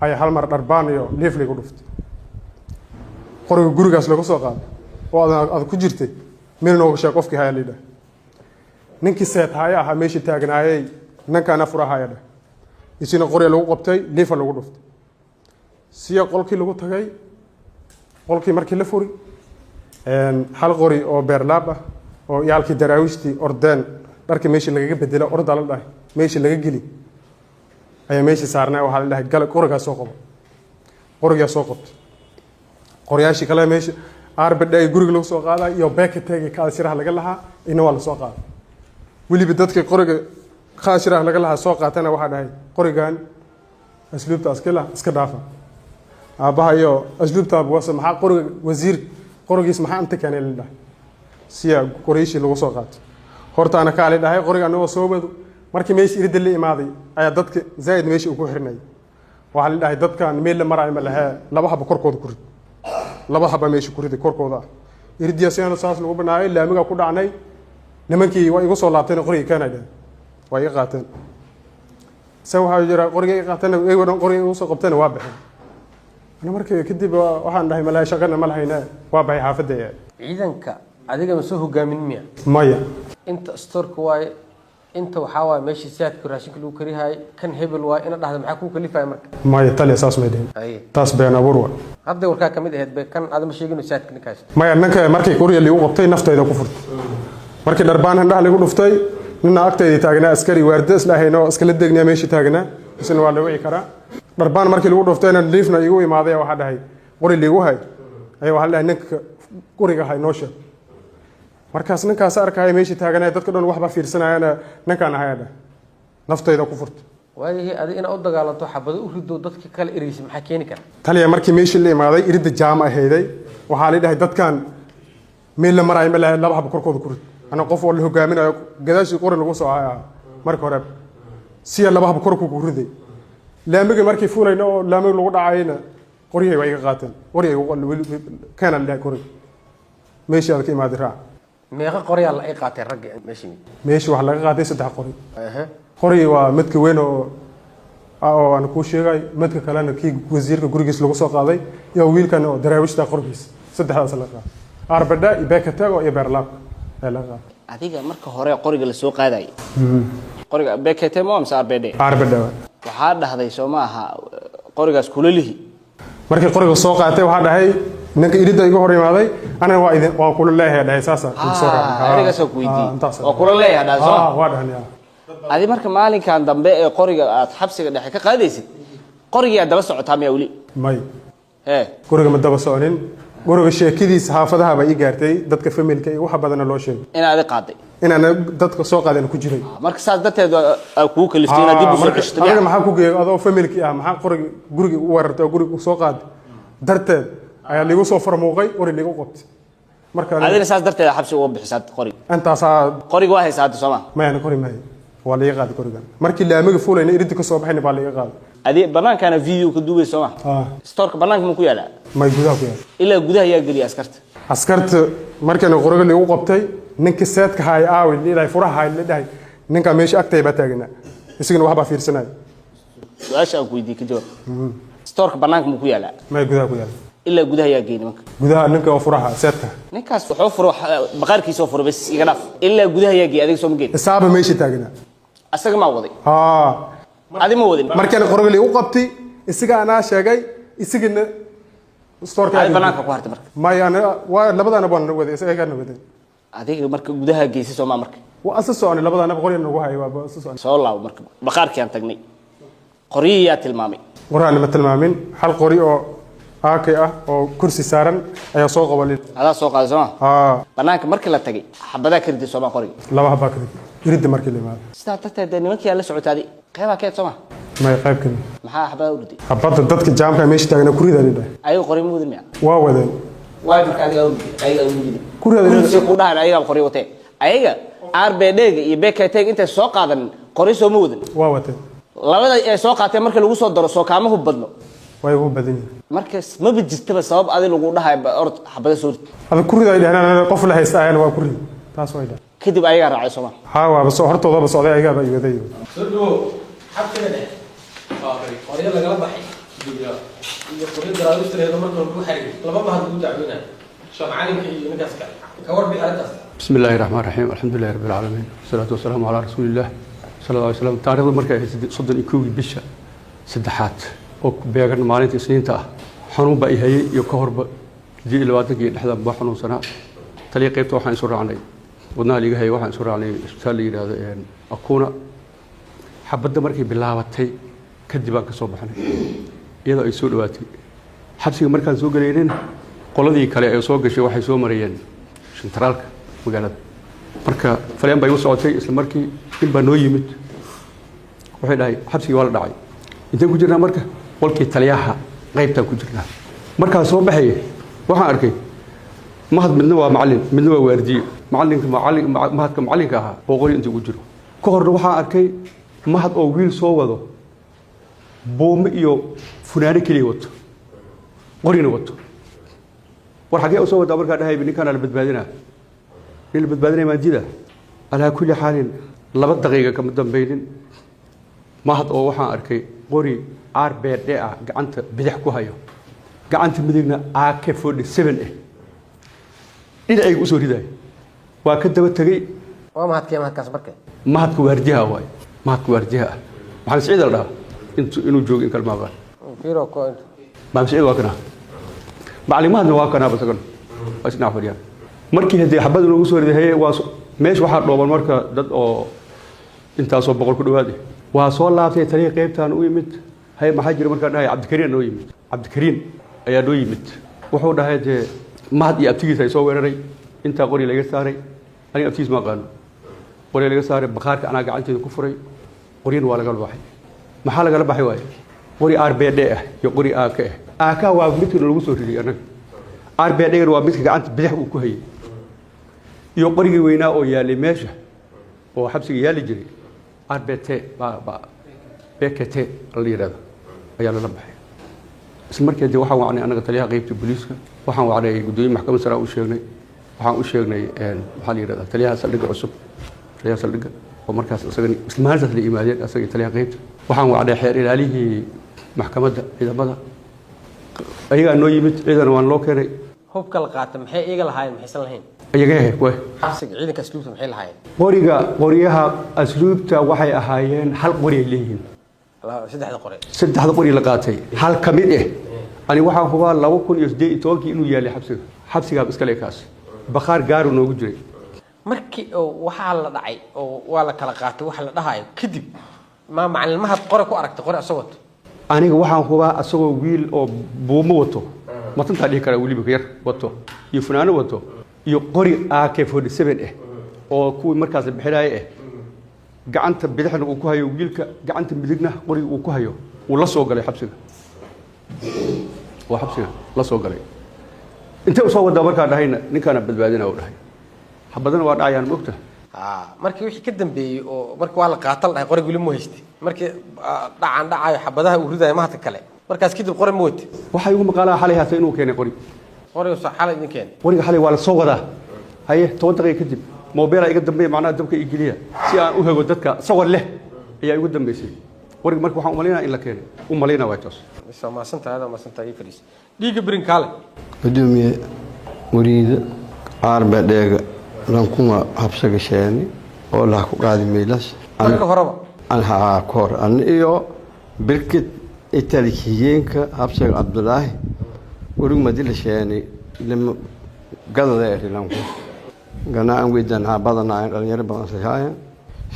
S11: ay hal mar dharbaan iyo leefley ku dhuftay qoriga gurigaas lagu soo qaaday oo aad ku jirtay meel nooga sheeg qofkii haya leeyahay ninkii seet haya aha meesha taagnaayay ninkaan afurahaya isina qori lagu qabtay leefa lagu dhuftay siya qolkii lagu tagay qolkii markii la furi hal qori oo beerlaab ah oo yaalkii daraawiishtii ordeen dharka meesha laga bedelo orda la dhahay meesha laga geli ayaa meesha saarnaa waxa la dhahay gal qoriga soo qabo qoriga soo qabtay qoriyaashi kale meesha arbadhay guriga lagu soo qaaday iyo beeka tagay ka shiraha laga lahaa ina waa la soo qaaday waliba dadka qoriga khashiraha laga lahaa soo qaatana waxa dhahay qorigan asluubta askala iska dhaafa aabaha iyo asluubta abwasa maxaa qoriga wasiir qorigiis maxaa inta keenay la dhahay siya qoriishi lagu soo qaato horta ana kaale dhahay qoriga anoo soo wado markii meesha irida la imaaday ayaa dadka zaid meesha ugu xirnay waxa la dhahay dadkan meel la maraay ma laha laba haba korkooda ku rid laba haba meesha ku riday korkooda iridiyaasana saas lagu banaayay laamiga ku dhacnay nimankii way igu soo laabteen qoriga Canada way qaateen saw waxa jira qoriga qaateen ay wadan qoriga u soo qabteen waa baxay ana markii kadib waxaan dhahay malaha shaqana ma lahayna waa baxay xaafadda
S4: ciidanka adiga ma soo hogaamin miya
S11: maya
S4: inta storka waay inta waxa waay meeshii saadka raashinka lagu karihay kan hebel waay ina dhahdo maxaa ku kalifay marka
S11: maya tali asaas ma dheen taas been abuur waa
S4: hadda warka kamid ahayd bay kan aad ma sheegino saadka ninkaas
S11: maya ninka markii qoriga lagu qabtay naftayda ku furtay markii darbaan handhaha lagu dhuftay nina agtayda taagnaa askari waarda islaahayno iskala degnaa meesha taagnaa isna waa la wici karaa darbaan markii lagu dhuftayna liifna igu imaaday waxa dhahay qori liigu hay ay waxa la ninka qoriga hay noo sheeg markaas ninkaas arkay meesha taagnaa dadka dhan waxba fiirsanayana ninkaan ahayada naftayda ku furtay
S4: waayahay adiga ina u dagaalanto xabado u rido dadka kale ereysi maxaa keeni kara
S11: taliya markii meesha la imaaday irida jaama aheeday waxa la dhahay dadkan meel la maraay ma laha laba hab korkooda ku rid ana qof oo la hogaaminayo gadaashii qori lagu soo hayaa marka hore si laba hab korku ku riday laamiga markii fuulayna oo laamiga lagu dhacayna qoriga way iga qaateen qoriga kana la qori meesha ka imaad raac
S4: meeqa qoriya la ay qaateen rag
S11: meesha waxa laga qaatay 3 qori qori waa midka weyn oo aan ku sheegay midka kalena kii wasiirka gurigiis lagu soo qaaday iyo wiilkan oo daraawishta qorigiis 3daas la qaaday arbada ibeka tago iyo beerlaab
S1: adiga marka hore qoriga la soo qaaday qoriga bekete mo amsa arbede waxa dhahday Soomaha qorigaas kulalihi
S11: markii qoriga soo qaatay waxa dhahay ninka irida iga hor imaaday ana waa kula leeyahay dhahay saasa soo raacay
S1: ariga soo kuweydi waa kula leeyahay dhahay soo
S11: waa dhahay
S1: adi marka maalinkan dambe ee qoriga aad xabsiga dhexe ka qaadaysid qoriga daba socotaa ma wali
S11: may qoriga ma daba soconin guriga sheekadiisa xaafadaha bay gaartay dadka familka iyo waxa badan loo sheegay
S1: inaad qaaday
S11: inaan dadka soo qaadeen ku jiray
S1: marka saas dadteedu ku kaliftay dib u soo ceshto
S11: aniga maxaa ku geeyay adoo familki ah maxaa qoriga guriga u warartay guriga soo qaad darteed ayaa lagu soo farmooqay qori lagu qabtay marka
S1: adina saas darteed xabsi uga bixisad qori
S11: intaas
S1: qoriga waa haysaad Soomaa
S11: ma yana qori ma waa laga qaaday qorigan markii laamiga fuulayna irinta ka soo baxayna baa laga qaaday
S1: adi banaankaana video ka duubay soo ma storka banaanka ma ku yaala
S11: may gudaha ku yaala
S1: ilaa gudaha ayaa geliya
S11: askarta markana qoriga lagu qabtay ninka seedka hay aawi ilaa furaha hay leedahay ninka meesha agtay baa taagnaa isagana waxba fiirsanay
S1: su'aasha aan ku weydiiyay ka jawaab storka banaanka ma ku yaala
S11: may gudaha ku yaala
S1: ilaa gudaha ayaa geeyay nimanka
S11: gudaha ninka oo furaha seedka
S1: ninkaas wuxuu furo baqaarkiisa furo bas iga dhaaf ilaa gudaha ayaa geeyay adiga soo ma geeyay
S11: isaaba meesha taagnaa
S1: asaga ma waday adi ma wadin
S11: markana qoriga lagu qabtay isaga ana sheegay isagana storka
S1: ay banaanka ku hartay marka
S11: may ana waa labadana baan waday isaga waday
S1: adiga marka gudaha geysay soo ma marka
S11: waa asasoo aan labadana qoriga nagu hayo waa asasoo
S1: soo laabo marka baqaarkii aan tagnay qoriyaa tilmaamay
S11: qoraan ma tilmaamin hal qori oo aakay ah oo kursi saaran ayaa soo qabalay
S1: adaa soo qaaday soo banaanka markii la tagay xabadaa ka riday soo ma qoriga
S11: laba xabaa ka riday irinta markii la imaado
S1: sidaa darteed nimankii la socotaaday qeybaha keed soo ma
S11: may qayb kan
S1: maxaa xabadaa u riday
S11: xabada dadka jaamka meesha taagna ku riday
S1: ayaga qori ma wadin miya
S11: waa wadeen
S1: waa marka adiga u riday ku riday ku dhahan ayaga qori watay ayaga RBD-ga iyo BKT-ga intay soo qaadan qori soo ma wadin
S11: waa watay
S1: labada ay soo qaateen markii lagu soo daro soo kaamahu badno
S11: way ugu badan yihiin
S1: markaas ma bijirtaba sabab adi lagu dhahay orod xabada soo rid
S11: hada ku riday dhahnaan qof la haysta ayaan waa ku riday taas way dhahay
S1: kadib ayaga raacay Soomaa
S11: waa bas hortooda bas oday ayaga ba iwaday
S4: soo xabtiga dhex qoriga lagala baxay iyo qoriga daraadistreedo marka ku xariir laba bahad u dacwina shaqaalinka iyo ninkaas ka warbi arrintaas
S12: بسم الله الرحمن الرحيم الحمد لله رب العالمين والصلاة والسلام على رسول الله صلى الله عليه وسلم تاريخ مركز صدق يكوي بشة سدحات أو بيعنا مالين سنين تا حنون بقى هي يكهرب دي الوقت كي نحن بحنون سنة طريقة توحن سرعة عني قلنا لي هي واحد سرعة عني سالي هذا يعني أكون حبض مركز بالله وتي كدبان كصوب حنا إذا يسوق وقتي حبسي مركز سوق لينين قلدي كلا يسوق شيء واحد يسوق مريان شنترالك magaalada marka faleen bay u socotay isla markii in baa noo yimid waxay dhahay xabsigii waa la dhacay intaan ku jirnaa marka qolkii taliyaha qaybtaan ku jirnaa markaan soo baxay waxaan arkay mahad midna waa macallin midna waa waardiye mahadka macallinka ahaa oo qori intii ugu jiro ka horna waxaan arkay mahad oo wiil soo wado buume iyo funaano keliya wato qorina wato war xagee u soo wadaa markaa dhahay ninkaana la badbaadinaa nin badbaadinay maajida ala kulli xaalin laba daqiiqo kama dambaynin mahad oo waxaan arkay qori RBD ah gacanta bidix ku hayo gacanta midigna AK47 dhinaciga u soo riday waa ka daba tagay
S4: waa mahadkaas markay
S12: mahadka waardiyaha waay mahadka waardiyaha maxamed Saciid la dhahaa inuu joogo in kalma qaan
S4: fiiro ko
S12: maxamed Saciid waa kana macluumaadna waa kana basagan isna fadhiyaan markii hadii xabad lagu soo riday waa meesh waxa dhooban marka dad oo intaas oo boqol ku dhawaad waa soo laabtay tariiq qaybtaan u yimid hay maxaa jira marka dhahay Cabdikariin noo yimid Cabdikariin ayaa noo yimid wuxuu dhahay de mahad iyo abtigiisa ay soo weeraray inta qori laga saaray aniga abtigiis ma qaan qori laga saaray baqaarka ana gacanteeda ku furay qoriin waa laga baxay maxaa laga baxay waay qori RBD ah iyo qori AK waa midkii lagu soo riday anaga RBD waa midkii gacanta bidix uu ku hayay iyo qorigii weynaa oo yaalay meesha oo xabsiga yaali jiray RBT BKT la yiraahdo ayaa la baxay isla markii waxaan wacnay anaga taliyaha qaybta booliiska waxaan wacnay gudoomiyaha maxkamadda sare waxaan u sheegnay waxa la yiraahdaa taliyaha saldhigga cusub taliyaha saldhigga oo markaas isagana isla maalintaas la yimaadeen asaga taliyaha qaybta waxaan wacnay xeer ilaalihii maxkamadda ciidamada ayaga noo yimid ciidana waan loo keenay
S4: hubka la qaatay maxay iyaga lahaayeen maxaysan lahayn
S12: ayaga way
S4: xabsiga ciidanka asluubta maxay lahaayeen
S12: qoriyaha asluubta waxay ahaayeen hal qori ay leeyihiin saddexda qori la qaatay hal kamid ani waxaan hubaa 2018 inuu yaalay xabsiga iska leekaas baqaar gaar uu noogu jiray
S4: markii waxa la dhacay oo waa la kala qaatay waxa la dhahayo kadib ma macallimaha qori ku aragtay qori asoo wato
S12: aniga waxaan hubaa asagoo wiil oo buumo wato matanta dhigi kara waliba yar wato iyo funaano wato iyo qori AK47 oo kuwii markaas bixinay gacanta bidixna uu ku hayo wiilka gacanta midigna qoriga uu ku hayo uu la soo galay xabsiga la soo galay inta soo wada markaa dhahayna ninkaana badbaadina uu dhahay xabadana waa dhacayaan moogta
S4: markii wixii ka dambeeyay oo markii waa la qaatal dhahay qori wili ma haystay markii dhacan dhacayo xabadaha uu ridayo mahad kale markaas kadib qori ma wati
S12: waxa igu maqalaa xalay haatay inuu keenay qori
S4: soo xalay idin keenay
S12: qoriga xalay waa la soo wadaa haye 10 daqiiqo kadib موبيل iga dambeeyay macnaha dabka igiliya si aan u hago dadka sawir leh ayaa igu dambeysay wariga markii waxaan u maleynaa in la keenay u maleynaa waa taas
S4: ma santahay fariis dhiiga brin kale
S13: gudoomiye muriida arba dheega lan kuma habsaga sheeni oo la ku qaadi meelas
S4: marka horeba
S13: aan ha koor an iyo birkit italiyeenka habsaga abdullaahi wariga madila sheeni lama gadada ee lanku ganaan weydaan badanaa dhalinyaro badan sahaayeen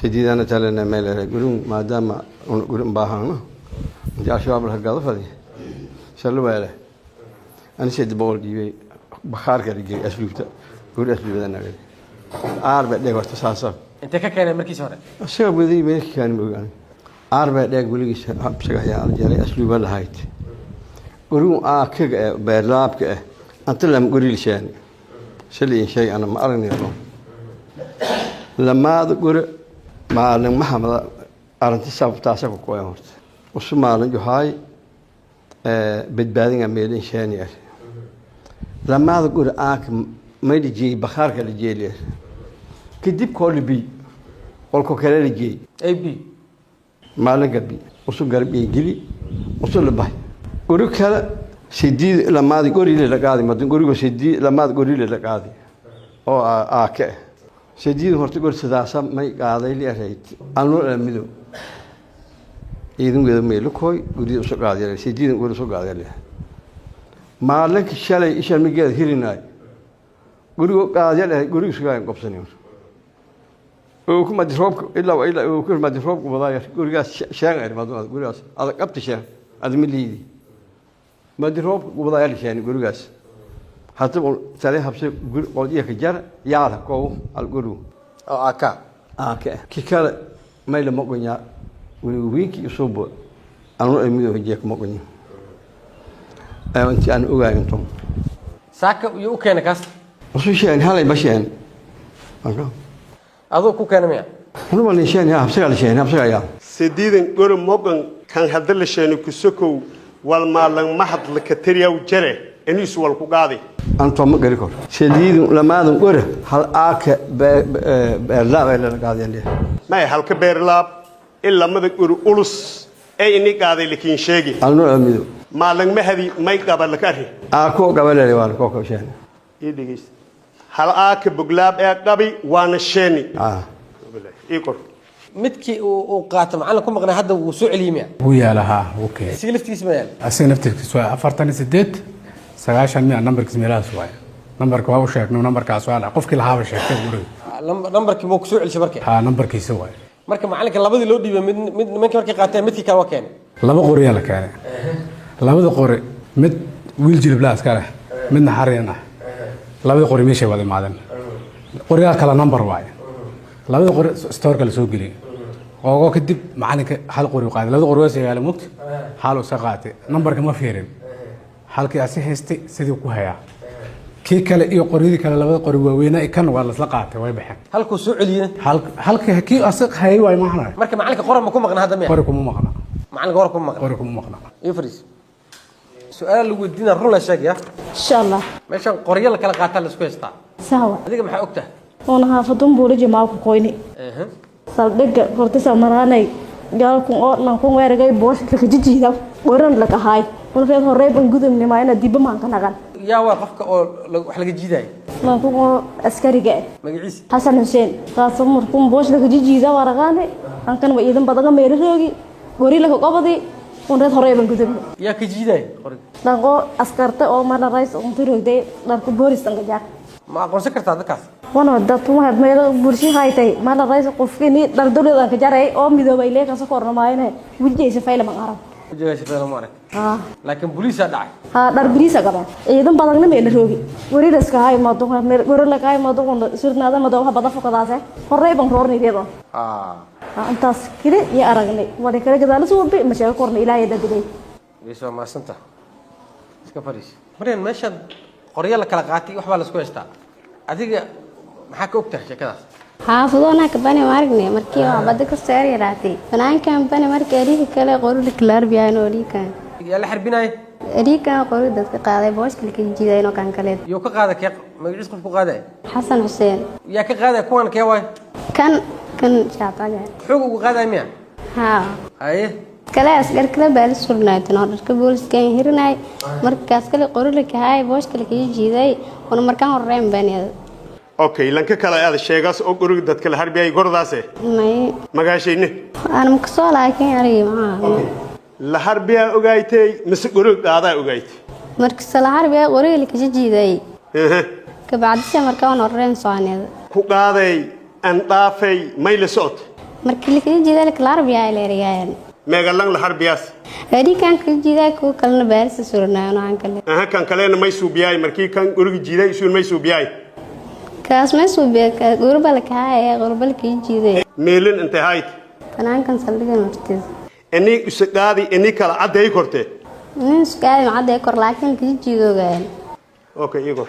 S13: sideedana talena meel ay gurun maadaama gurun baahana inta shabaab la gado fadi shalweele ani sid bool diibay bakhaarka rigay asluubta guri asluubada naga arba dheeg warta saasa
S4: inta ka keenay markii hore
S13: ashaga wadii meelkii kan moogan arba dheeg waligiisa habsaga ayaa aljalay asluuba lahayd gurun kaga beerlaabka anta lam guri lishaan شلي شيء أنا ما أرني له لما أقول ما لما محمد أرنتي سبب تاسف كويس وشو ما لنجو هاي بدبادين عملين شانير لما أقول ما يجي بخار كل جيلي كديب كل بي والكوكيل يجي
S4: أي بي
S13: ما لنجا بي وشو قرب يجيلي وشو لباي قولوا كلا سيدي لما تقولي لي لقاضي ما تقولي سيدي لما تقولي لي لقاضي أو آكه سيدي هو تقول سداسة ما يقاضي لي أريد أنا المدو إذن قد ميلو كوي قولي وسق قاضي لي سيدي نقول وسق قاضي لي ما لك شلي إيش المجال هيرناي قولي قاضي لي قولي وسق قاضي قبضني وكم ما تشرب إلا وإلا وكل ما تشرب وضايع قولي قاس شان غير ما تقول قولي قاس هذا قبض شان هذا مليدي ما دروب وضايع لشان يقولوا قاس حتى سالي حبسي قضية كجار يعرف كو القولوا
S4: آكا
S13: كيكال ما يلا مقنيا وينك يصوب أنا أمي وجيك مقنيا أنت أنا أوعى أنتم
S4: ساك يوكينا كاس
S13: وشو شيء هلا بشيء
S4: أذو كوكينا ميا
S13: أنا ما ليشان يا حبسي على شيء حبسي على
S2: سديدن قول مقن كان هذا لشان كسكو والمالن محض لكتريا وجري إني سوال كقاضي
S13: أنتم ما قريكم شديد لما نقول هل لا ولا قاضي عليه
S2: ما هي هالك بيرلاب إلا ما تقول أولس أي إني قاضي لكن شيء
S13: أنا أميدو
S2: مالن ما هذه ما يقبل لكاري
S13: أكو قبل لي وانا كوكو شان
S2: يدقيس هل بقلاب قبي وانا شيني يقول
S4: midkii uu qaato macalin ku maqnaa hadda uu soo celiyay
S7: ويا لها اوكي
S4: si laftiisa ma yaal
S7: أسير نفتك سواء أفرتني سديت سجاش مية نمبر كسميلها سواء نمبر كواو شاك نمبر كاسوال قف كل هذا شاك تقولي
S4: nambarkii muu ku soo celisay markii
S7: ها نمبر كيسواء
S4: marka macalinka labadii loo dhiibay mid markii qaateen midkii kale waa keenay
S7: لما قرية لك يعني لما قري مد ويل جيل بلاس كله مدنا حرينا لما قري ماشي ولا معدن قرية كلا نمبر واحد لما قري ستور كلا سوق لي oo kadib macalinka hal qori qaad laba qori waa yaala mugti hal oo saqaatay numberka ma fiirin halkii asi haystay sidii ku hayaa kii kale iyo qoriyadii kale labada qori waaweyn ay kan waa la isla qaatay way baxeen
S4: halku soo celiyay
S7: halkii kii asaq hayay way maahna
S4: marka macalinka qoran ma ku maqnaa hadda ma
S7: qori kuma maqna
S4: macalinka qoran kuma maqnaa
S7: qori kuma maqna
S4: ifris su'aal lagu weydiina run la sheegaya
S6: insha Allah
S4: meeshan qoriyo la kala qaataa la isku haystaa
S6: sawa
S4: adiga maxay ogtahay
S6: ona haafadun buula jamaa ku qoyni saldhiga hortisa maraanay gaalkun oo lankun weeragay booska ka jijiida waran laga haay walfeed horey ban gudubnimo ina dib maan ka nagan
S4: yaa waa qofka oo wax laga jiiday
S6: lankun oo askariga
S4: magaciisa
S6: Xasan Hussein taas markun boos laga jijiida waragaane ankan way idan badan meeroogi gori laga qabadi ونرد هراي بنقدم
S4: يا كجيدة
S6: نقول أسكرت أو مرة رئيس أنتظر ده نركب بوريس تنقجع
S4: ما أقول سكرت هذا كاس
S6: وانا دت ما هاد ما بورسي هاي تاي مرة رئيس قفني دردول ده كجاري أو ميدو بايلة كاسو كورنا ماينه وجه سفايل ما أعرف
S4: وجه سفايل ما أعرف لكن بوليس هذا
S6: در بوليس كمان إذا بدنا نميل روجي وري رزق هاي ما دوه وري لك هاي ما دوه سرنا هذا ما دوه بدأ فوق هذا هراي بنهورني ده أنت كده يا أرجعني وده كده كده لسه وبي مش هيكورني إلى يدا بدي
S4: بيسوا ما سنتا سكفريش مريم ماشى قرية لك لقاتي وحبال سكويستا أديك محاك أكتر كده
S14: xaafadona ka bani margne markii waa bad ka saar yaraatay banaankan bani markii ariga kale qorul klarbiyan oo liikan
S4: yaa la xarbinay
S14: ariga qorul dadka qaaday booskii ka jiidayno kan kale
S4: iyo ka qaada kee magaciis qof ku qaaday
S14: xasan xuseen
S4: yaa ka qaaday kuwan kee way
S14: kan shaataga
S4: xog ugu qaaday miya
S14: ha
S4: ay
S14: kale asgar kale baa la surnaaytay oo dadka booliska hirinay markaas kale qorul ka hay booskii ka jiiday oo markaan horreyn baniyada
S2: okay lanka kale aad sheegaas oo guriga dadka la harbiyay gordaase
S14: may
S2: magaashayne
S14: aan ma soo laakiin ariga ma
S2: la harbiya ogaaytay mise guriga qaadaa ogaaytay
S14: markii la harbiya guriga ka jiiday ka baadisha markaan horreyn soonida
S2: ku qaaday aan dhaafay may la socod
S14: markii la jiiday la harbiya ay leeriyaan
S2: meegalan la harbiyaas
S14: arigan ka jiiday ku kalna baaris surnaayno aan kale
S2: kan kalena may suubiyay markii kan guriga jiiday isuun may suubiyay
S14: kaas ma suubiya gurbal ka ay gurbal ka jiiday
S2: meelin inta hayd
S14: banaankan saldhigan hortiis
S2: ani usaqaadi ani kala caday korte
S14: usaqaadi caday kor laakiin ka jiidoogaan
S2: okay igo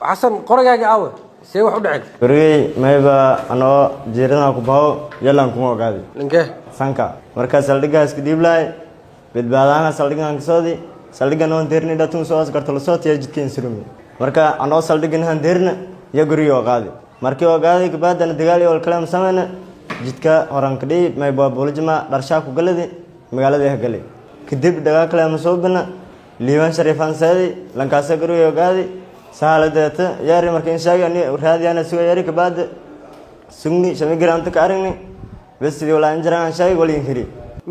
S4: xasan qoragaaga aawe see wax u dhacay
S15: gurigay mayba anoo jeerana ku baho yalan kuma ogaadi
S4: ninkee
S15: sanka marka saldhigaas ka dhiiblay badbaadana saldhigan ka soodi saldhigan oo deerni dhatun soo askarto la soo tiyaa jidkeen surumi marka anoo saldhigan han deerna ya guriga ogaadi markii ogaadi ka baadana dagaal iyo kalaam sameeyna jidka horan ka dhig may baabuulajma dharshaa ku galadi magaalada ah galay kadib dagaal kalaam soo bana liiban sharifan saadi lankaas guriga ogaadi saaladeeta yaari markii sheegay raadiyana suga yaari ka baad sugni shamay garaanta ka aragni bas sidii wala injiraan sheegay wali hiri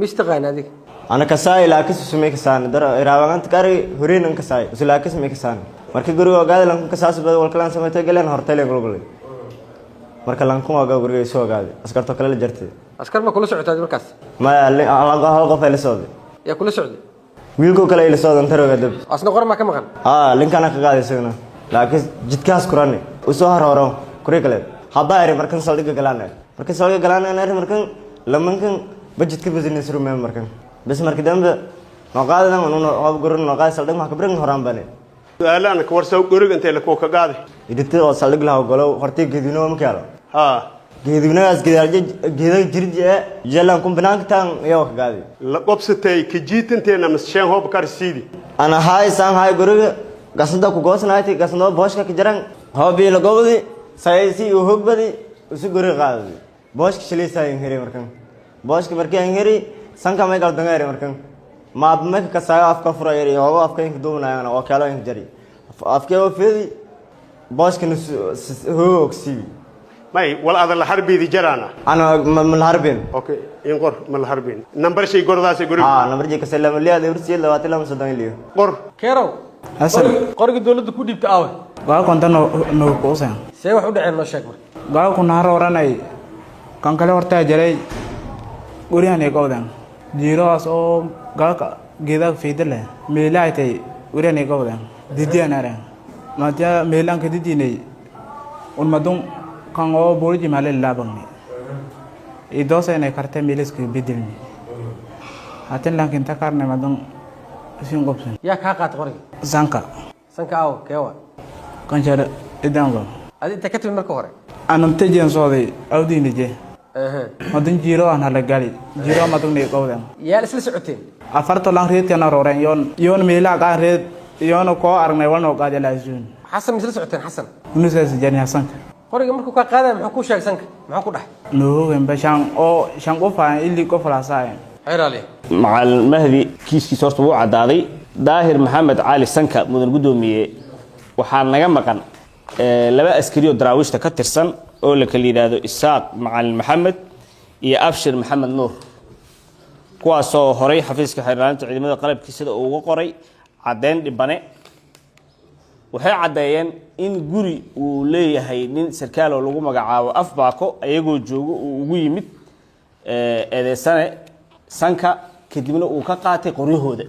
S4: mistaqaan adig
S15: ana ka saay laakiin sumay ka saan dar iraawaganta ka arag hureen ka saay uslaakiin sumay ka saan markii guriga ogaadi lanku ka saas bad wal kalaam sameeyay galeen hortay gulgulay marka lanku ogaa guriga soo ogaadi askarto kale la jartay
S4: askar ma kula socotaa markaas
S15: ma hal qof ay la socday
S4: yaa kula socday
S15: wiilku kale ay la socdan taroga dab
S4: asna qor ma ka maqan
S15: linkana ka qaadaysan laakiin jidkaas qurani u soo haroro kuri kale habaari markan saldhiga galaan markan saldhiga galaan markan lamankan budgetka business room markan bas markii dambe noqaadana oo gurun noqaad saldhiga ma ka brin horaan bane
S2: su'aalaan ka warsaw guriga intee la ku ka qaaday
S15: idinta oo saldhig la galo hortii geedino ma kala geedinaas geeda jirje jalan kun banaanka tan iyo ka qaaday
S2: la qobsatay ka jiitanteena mashan hoob karsiidi
S15: ana hay san hay guriga gasnada ku goosnaaytay gasnada booshka ka jaran hoobi la gobdi saysi u hogbadi usu guriga qaaday booshka shiliisay hiri markan booshka markii aan hiri sanka may gal dangaari markan ma ma ka saayo afka furayay oo afka in duubnaayana oo kala in jari afka oo fiidi booshka hoogsi
S2: may wal adal harbiidi jarana
S15: ana mal harbin
S2: okay in qor mal harbin number shay gordaas guriga
S15: number jee ka salaam liya ursi 22 liyo
S2: qor
S4: keerow
S7: hasan
S4: qoriga dawladda ku dhiibta aawe
S7: waa konta no qoosan
S4: see wax u dhaceen noo sheeg marka
S7: baa ku naar oranay kan kale horta jaray guriyan ay qowdan jiroas oo galka geeda fiidle meelaaytay guriyan ay qowdan didiyan ara maanta meelan ka didinay un madum kan oo boolji malay laabangni idosa inay karte meeliska bedilni hatin lankin takarne madum sin qobsan
S4: yaa ka qaat qoriga
S7: sanka
S4: aaw keewa
S7: kan jara idango
S4: adi inta ka timid marka hore
S7: anam tajiyan sooday awdiina je madun jiro aan hala gali jiro madun ne qowdan
S4: yaa isla socoteen
S7: afarto lang reed kana roren yon meela ka reed yon ko aragnay walno qaad ilaasun
S4: xasan isla socoteen xasan
S7: nusaas jani xasan
S4: qoriga markuu ka qaaday muxuu ku sheegay sanka muxuu ku dhax
S7: no wemba shan qofa illi qof la saay
S4: xiraale
S1: macal mahdi kiiskiisa horta wuu cadaaday daahir maxamed cali sanka mudan gudoomiye waxaa naga maqan laba askari oo daraawiishta ka tirsan oo la kala yiraahdo isaaq macalin maxamed iyo abshir maxamed nuur kuwaasoo horay xafiiska xirnaanta ciidamada qalabkiisa uu uga qoray cadeyn dhibane waxay cadeeyeen in guri uu leeyahay nin sarkaal oo lagu magacaabo afbaako ayagoo joogo uu ugu yimid eedeysane sanka kadibna uu ka qaatay qoryahooda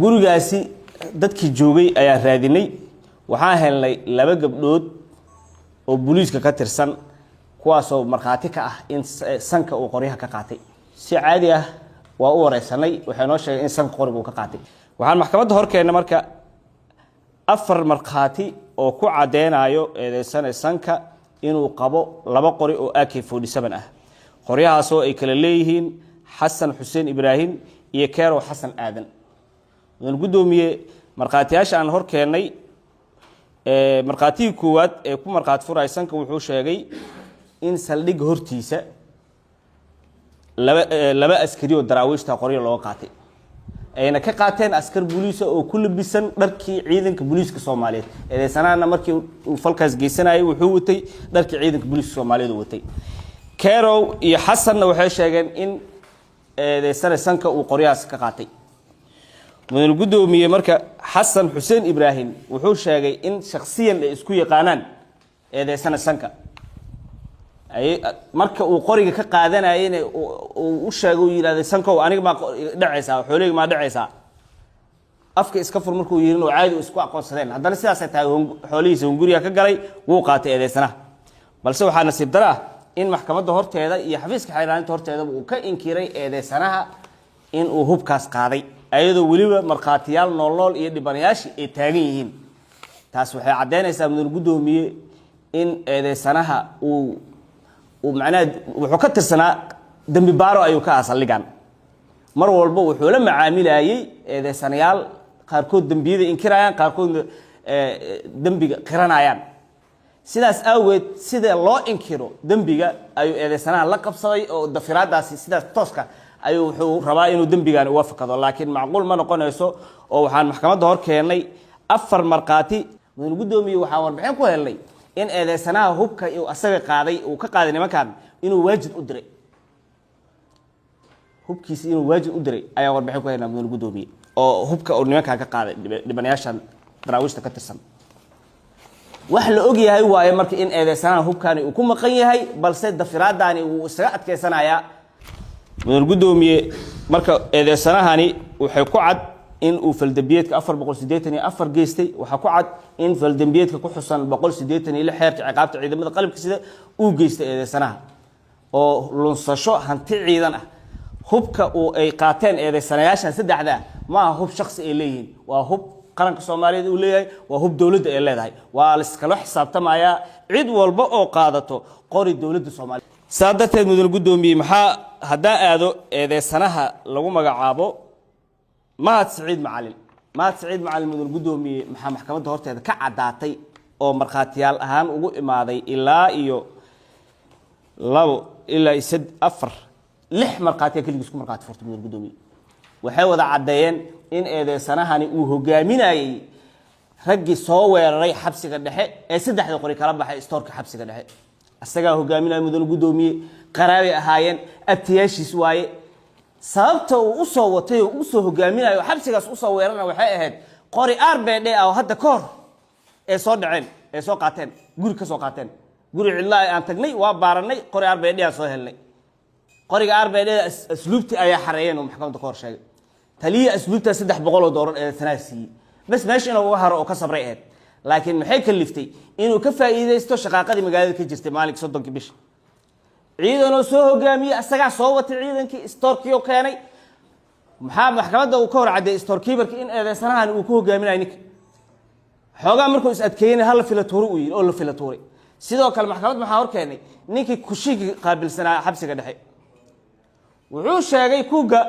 S1: gurigaasi dadkii joogay ayaa raadinay waxaan helnay laba gabdhood oo booliiska ka tirsan kuwaasoo markhaati ka ah in sanka uu qoryaha ka qaatay si caadi ah waa u wareysanay waxay noo sheegeen in sanka qoriga uu ka qaatay waxaan maxkamadda horkeenna marka 4 markhaati oo ku cadeynayo eedeysane sanka inuu qabo 2 qori oo AK47 ah qoryahaas oo ay kala leeyihiin xasan xuseen ibraahim iyo keerow xasan aadan mudane gudoomiye marqaatiyaasha aan hor keenay marqaatigii koowaad ee ku marqaat furaysanka wuxuu sheegay in saldhig hortiisa laba askari oo daraawiishta qoryo loo qaatay ayna ka qaateen askar booliis oo ku labisan dharkii ciidanka booliiska Soomaaliyeed ee sanaana markii uu falkaas geysanayay wuxuu watay dharkii ciidanka booliiska Soomaaliyeed uu watay keerow iyo xasanna waxay sheegeen in sanka uu qoryaas ka qaatay mudane gudoomiye marka xasan xuseen ibraahim wuxuu sheegay in shakhsiyan ay isku yaqaanaan sanka ay marka uu qoriga ka qaadanayay uu u sheegay yiraahday sankow aniga ma dhacaysa xooleyga ma dhacaysa afka iska fur markuu yihiin oo caadi isku aqoonsadeen haddana sidaas ay tahay xoolihiisa guriga ka galay wuu qaatay eedeysanaha balse waxaa nasiib dara in maxkamadda horteeda iyo xafiiska xeeraaninta horteeda uu ka inkiray eedeysanaha in uu hubkaas qaaday ayadoo waliba marqaatiyaal nool iyo dhibanayaashii ay taagan yihiin taas waxay cadeynaysaa mudane gudoomiye in eedeysanaha uu macnaheed wuxuu ka tirsanaa dambi baaro ayuu ka asaligan mar walba wuxuu la macaamilayay eedeysanayaal qaarkood dambiyada inkirayaan qaarkood dambiga qiranayaan sidaas awgeed sida loo inkiro dambiga ayuu eedeysanaha la qabsaday oo dafiraadaasi sidaas tooska ayuu wuxuu rabaa inuu dambigan uga fakado laakiin macquul ma noqonayso oo waxaan maxkamadda hor keenay 4 marqaati mudane gudoomiye waxaan warbixin ku helnay in eedeysanaha hubka uu asaga qaaday uu ka qaaday nimankan inuu waajib u diray hubkiisa inuu waajib u diray ayaa warbixin ku helnay mudane gudoomiye oo hubka uu nimankan ka qaaday dhibanayaashan daraawiishta ka tirsan wax la og yahay waaye marka in eedeysanaha hubkan uu ku maqan yahay balse dafiraadani uu isaga adkeysanaya mudane gudoomiye marka eedeysanahani waxay ku cad in uu faldambiyeedka 484 geystay waxa ku cad in faldambiyeedka ku xusan 186 xeerka ciqaabta ciidamada qalabka sida uu geystay eedeysanaha oo lunsasho hanti ciidan ah hubka uu ay qaateen eedeysanayaashan saddexda ma aha hub shakhsi ay leeyihiin waa hub qaranka Soomaaliyeed uu leeyahay waa hub dawladda ay leedahay waa la iskala xisaabtamaya cid walba oo qaadato qori dawladda Soomaaliyeed saadateed mudane gudoomiye maxaa hadaa aado eedeysanaha lagu magacaabo mahad saciid macalin mudane gudoomiye maxaa maxkamadda horteeda ka cadaatay oo marqaatiyaal ahaan ugu imaaday ilaa iyo 2 ilaa 4 6 marqaatiya kaliya isku marqaati furtay mudane gudoomiye waxay wada cadeeyeen in eedeysanahani uu hogaaminayay raggi soo weeraray xabsiga dhexe ee 3 qori kala baxay stoorka xabsiga dhexe asaga hogaaminay mudane gudoomiye qaraabay ahaayeen abtiyaashiis waaye sababta uu u soo watay oo u soo hogaaminayo xabsigaas u soo weerarna waxay ahayd qori RBD ah hadda koor ee soo dhaceen ee soo qaateen guri ka soo qaateen guri cidla aan tagnay waa baaranay qori RBD ah soo helnay qoriga RBD asluubti ayaa xareeyeen oo maxkamadda koor sheegay taliya asluubta $300 ee sanaasi bas meesha inuu uga haro oo ka sabray ahayd laakiin maxay kaliftay inuu ka faa'iideysto shaqaaqadii magaalada ka jirtay maalinka 30 bish ciidanoo soo hogaamiyay asaga soo watay ciidankii stoorkiyo keenay maxaa maxkamadda uu ka hor cadeeyay stoorkiibarka in eedeysanahan uu ku hogaaminayo ninka xoogaa markuu is adkeeyay hal filatuuro uu yiri oo la filatuuray sidoo kale maxkamadda maxaa hor keenay ninkii kushiga qaabilsanaa xabsiga dhexe wuxuu sheegay kuga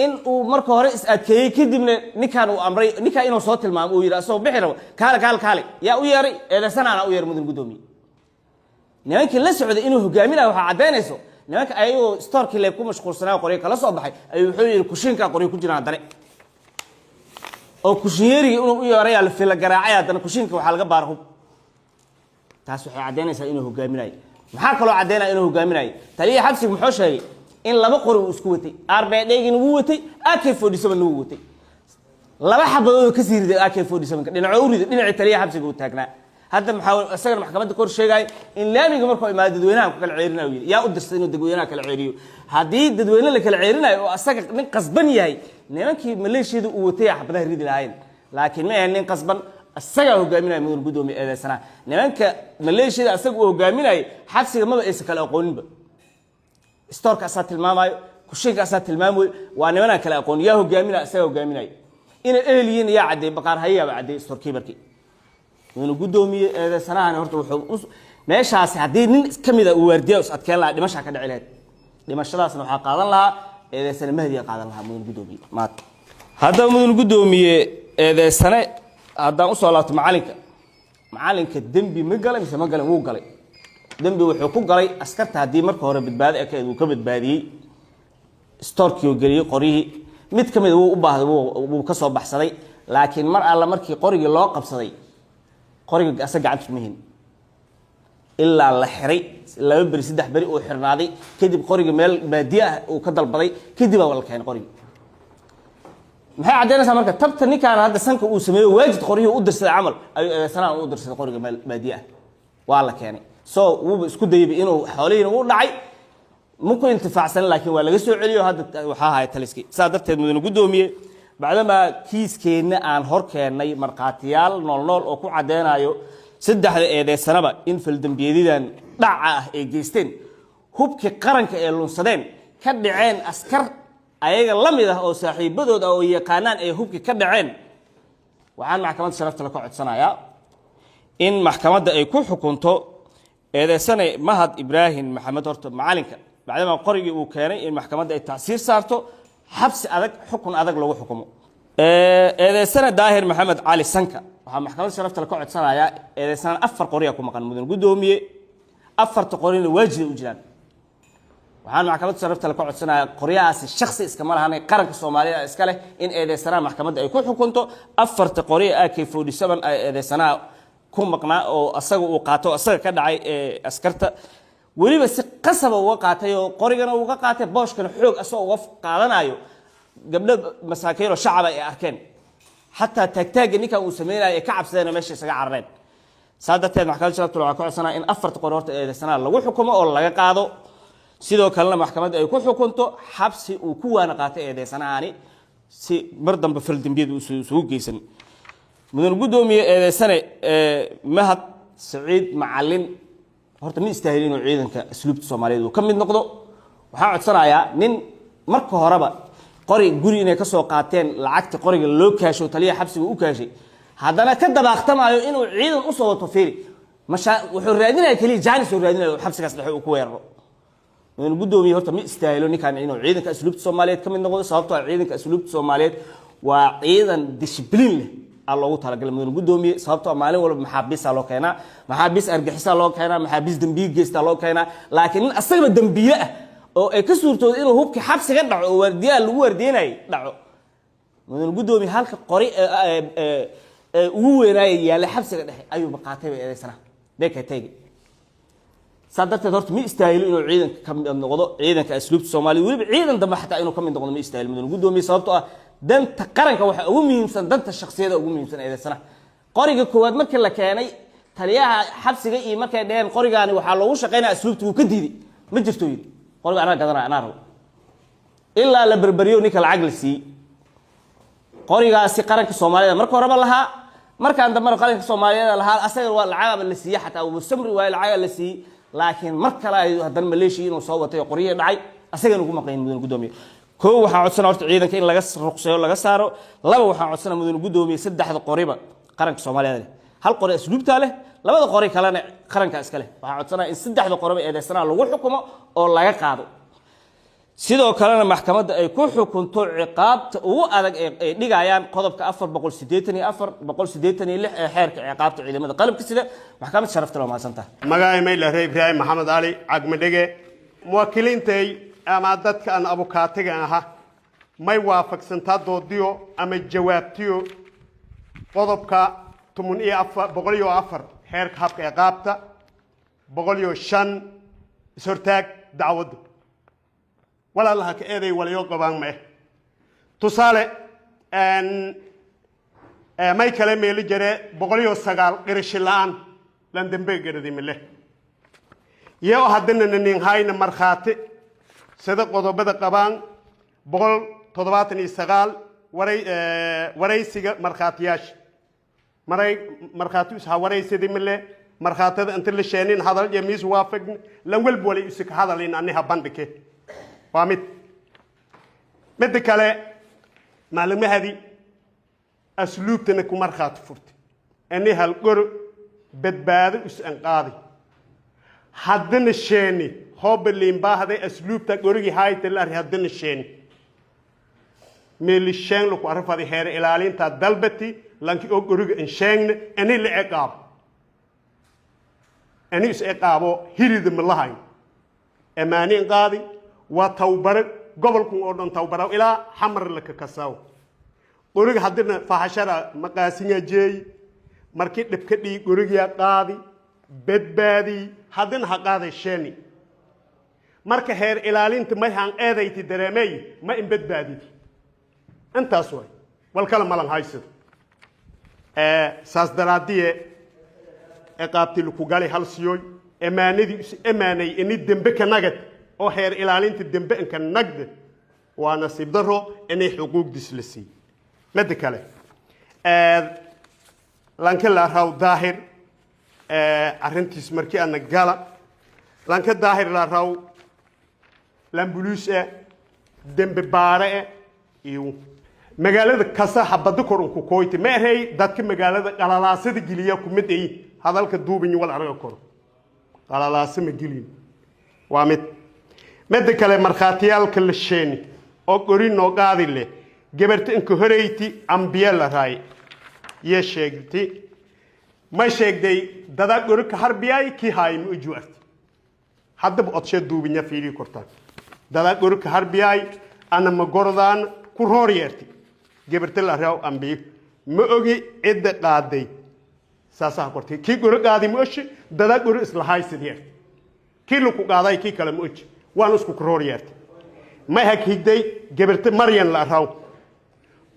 S1: in uu marka hore is adkeeyay kadibna ninkan uu amray ninka inuu soo tilmaamo uu yiri asoo bixiro kaale yaa u yeeray eedeysanaana u yeeray mudane gudoomiye nimankii la socday inuu hogaaminayo waxa cadeynayso nimanka ayuu stoorkii leeb ku mashquulsanaa qoriyo kala soo baxay ayuu wuxuu yiri kushinka qoriyo ku jiraan dare oo kushiyeerigi inuu u yeeray la fila garaacay hadana kushinka waxa laga baaro hub taas waxay cadeynaysaa inuu hogaaminayo maxaa kaloo cadeynaa inuu hogaaminayo taliya xabsiga muxuu sheegay in 2 qori uu isku watay RBD-gina wuu watay AK47 wuu watay 2 xabadood ka sii riday AK47 dhinaca u riday dhinaca taliya xabsiga uu taagnaa hadda maxaa asaga maxkamadda kor sheegay in laamiga markuu imaado dadweynaha ku kala ceerinayo yaa u dirsan inuu dadweynaha kala ceeriyo hadii dadweynaha la kala ceerinayo oo asaga nin qasban yahay nimankii maleeshiyada uu watay xabadaha ridi lahayn laakiin ma ahan nin qasban asaga hogaaminay mudane gudoomiye eedeysana nimanka maleeshiyada asaga uu hogaaminay xabsiga maba aysan kala aqooninba stoorka asaa tilmaamayo kushinka asaa tilmaamayo waa nimanka kala aqoon yaa hogaaminay asaga hogaaminay in eeliyin yaa cadeey baqaar hayaba cadeey stoorkiibarkii mudane gudoomiye eedeysanahan horta wuxuu meeshaasi haddii nin ka mid ah uu waardiyaa is adkeen lahaa dhimashaa ka dhici lahayd dhimashadaasna waxaa qaadan lahaa eedeysane mahdiya qaadan lahaa mudan gudoomiye maanta haddaba mudan gudoomiye eedeysane haddaan usoo laabto macalinka dembi ma galay mise ma galin wuu galay dembi wuxuu ku galay askarta haddii marka hore badbaado ekeed uu ka badbaadiyey storkii uu geliyey qoryihii mid ka mid wuu u baahday wuu ka soo baxsaday laakiin mar alla markii qorigii loo qabsaday qoriga asaga gacanta kuma hin ilaa la xiray 2 beri 3 beri uu xirnaaday kadib qoriga meel baadiya ah uu ka dalbaday kadib waa la keenay qoriga maxay cadeynaysaa marka tabta ninkaan hadda sanka uu sameeyo waajid qoriyuu u dirsaday camal ayuu sanaan u dirsaday qoriga meel baadiya ah waa la keenay soo wuu isku dayay inuu xoolihiina u dhacay muku intifaacsan laakiin waa laga soo celiyo hadda waxa ahay taliski saa darteed mudan gudoomiye bacdama kiiskeena aan hor keenay marqaatiyaal nool oo ku cadeynayo saddexda eedeysanaba in faldambiyadiidan dhaca ah ay geysteen hubkii qaranka ee lunsadeen ka dhaceen askar ayaga la mid ah oo saaxiibadooda oo yaqaanaan ay hubkii ka dhaceen waxaan maxkamadda sharafta la ka codsanayaa in maxkamadda ay ku xukunto eedeysane mahad ibraahim maxamed horta macalinka bacdama qorigii uu keenay in maxkamadda ay tacsiir saarto xabsi adag xukun adag lagu xukumo eedeysane daahir maxamed cali sanka waxaa maxkamadda sharafta la ka codsanayaa eedeysane 4 qori ku maqan mudan gudoomiye 4 qorina waajib u jiraan waxaan maxkamadda sharafta la ka codsanayaa qoriyahaasi shakhsi iska ma lahayn qaranka Soomaaliya iska leh in eedeysanaha maxkamadda ay ku xukunto 4 qori AK47 ay eedeysanaha ku maqnaa oo asaga uu qaato asaga ka dhacay askarta waliba si qasab uga qaatay oo qorigana uga qaatay booshkana xoog asoo uga qaadanayo gabdho masaakiin oo shacab ay arkeen حتى تاجتاج نيكا وسمينا يكعب سنة ماشي سجع عرين سادة محكمة شرطة العقوق سنة إن أفرت قرارات السنة لو حكومة ولا يقعدوا سيدو كلنا محكمة يكون حكومته حبس وكوا نقاط إذا سنة يعني سي بردم بفرد بيد وسوق جيسن من الجودوم سنة مهد سعيد معلم هرت من يستاهلين وعيدا كأسلوب الصومالي وكم من نقطة وحاعد صرايا نين مركو هربا قري جوري إنك سو قاتين لعكت قري اللوكاش وتليه حبس وأوكاشي هذا أنا كذب أختمع إنه عيدا أصلا طفيري مش وحرادنا كلي جانس وحرادنا حبس كسر وكوير من الجودوم هرت من يستاهلون كان إنه عيدا كأسلوب الصومالي كم من نقطة صابته عيدا كأسلوب الصومالي وعيدا ديسبلين الله تعالى قال من الجودومي صابته معلم ولا محابس الله كينا محابس أرجحس الله كينا محابس دمبيج جست الله كينا لكن أصلا الدمبية أو كسرته إنه هو كحبس قدع ورديا الوردينا دعو من الجودومي هالك قري وراي يا لحبس قدع أيوة بقاته إذا سنة ذيك هتيجي صدقت دورت مي استاهل إنه عيدا كم من الغضاء عيدا كأسلوب الصومالي وعيدا دم حتى إنه كم من الغضاء مي استاهل من الجودومي صابته دنت قرنك waxa ugu muhiimsan danta shakhsiyada ugu muhiimsan ee sana qoriga koowaad markii la keenay taliyaha xabsiga iyo markay dheen qorigaani waxa loogu shaqeynaa asluubtu uu ka diiday ma jirto yiri qoriga ana gadana ana rabo illa la barbariyo ninka lacag la sii qorigaasi qaranka Soomaaliyeed markii horeba lahaa markaan damar qaranka Soomaaliyeed lahaa asaga waa lacag la sii xataa uu samri waa lacag la sii laakiin mar kale ay hadan Maleeshiya inuu soo watay qoriga dhacay asaga ugu maqayn mudan gudoomiye كو waxaa codsan horta ciidanka in laga ruqseeyo laga saaro laba waxaa codsan mudane gudoomiye saddexda qoriba qaranka Soomaaliyeed hal qori asluubta leh labada qori kalena qaranka iska leh waxaa codsanaa in saddexda qoriba eedeysana lagu xukumo oo laga qaado sidoo kalena maxkamadda ay ku xukunto ciqaabta ugu adag ee dhigayaan qodobka 484 ee xeerka ciqaabta ciidamada qalabka sida maxkamadda sharafta loo maasantaa
S2: magaay may la reeb Ibrahim Maxamed Ali Cagmadhige muwakkiliintay ama dadka aan abukaatiga aha may waafaqsantaa doodiyo ama jawaabtiyo qodobka 14 xeerka habka ciqaabta 105 sortaag dacwad walaalaha ka eeday walayo qabaan ma tusaale may kale meel jire 109 qirshilaan lan dambe garadi mile iyo hadana nin hayna marxaati sida qodobada qabaan 179 waraysiga marxaatiyaasha marxaatu is waraysidii mile marxaatada inta la sheenin hadal yamiis waafaq lan walba wali isku hadalin aniha bandhike waa mid kale maalimahadi asluubtana ku marxaat furtay ani hal gor badbaado is an qaadi haddana sheeni hooba liimbaahday asluubta gorigi haayta la arri haddana sheeni meeli sheen laku arfadi heer ilaalinta dalbati lanki oo goriga in sheegne ani la ciqaab ani is ciqaabo hirida malahay amaani qaadi waa tawbar gobolku oo dhan tawbaro ilaa xamar la ka kasaw goriga haddana fahashara maqaasinya jeey markii dhibka dhii goriga qaadi badbaadi haddana ha qaaday sheeni marka heer ilaalinta ma han eedayti dareemay ma in badbaadi intaas way wal kala malan haysid saas daraadiye ciqaabti ku galay hal siyoy amaanadii is amaanay in dambe ka nagad oo heer ilaalinta dambe in ka nagd waa nasiib daro inay xuquuqdiis la sii mid kale lanka la raw daahir arrintiis markii aan gala lanka daahir la raw lambulus dambe baare iyo magaalada kasa habada koran ku kooytay ma ahay dadka magaalada qalalaasada giliya ku mid ay hadalka duubin wal araga kor qalalaasa ma giliin waa mid kale markhaatiyaalka la sheeni oo qorin oo qaadi leh gabarta in ka horeyti ambiya la raay ye sheegtay ma sheegday dada qorka harbiyay ki haay mu juart hadaba odshe duubinya fiiri korta dada qorka harbiyay ana ma gordaan ku rooryeerti gabarta la raaw ambiyo ma ogi cid qaaday saasa kortay ki qor qaadi ma oshi dada qor isla haysidiyay ki lu ku qaaday ki kala ma oshi waan isku rooryeerti ma hakigday gabarta maryan la raaw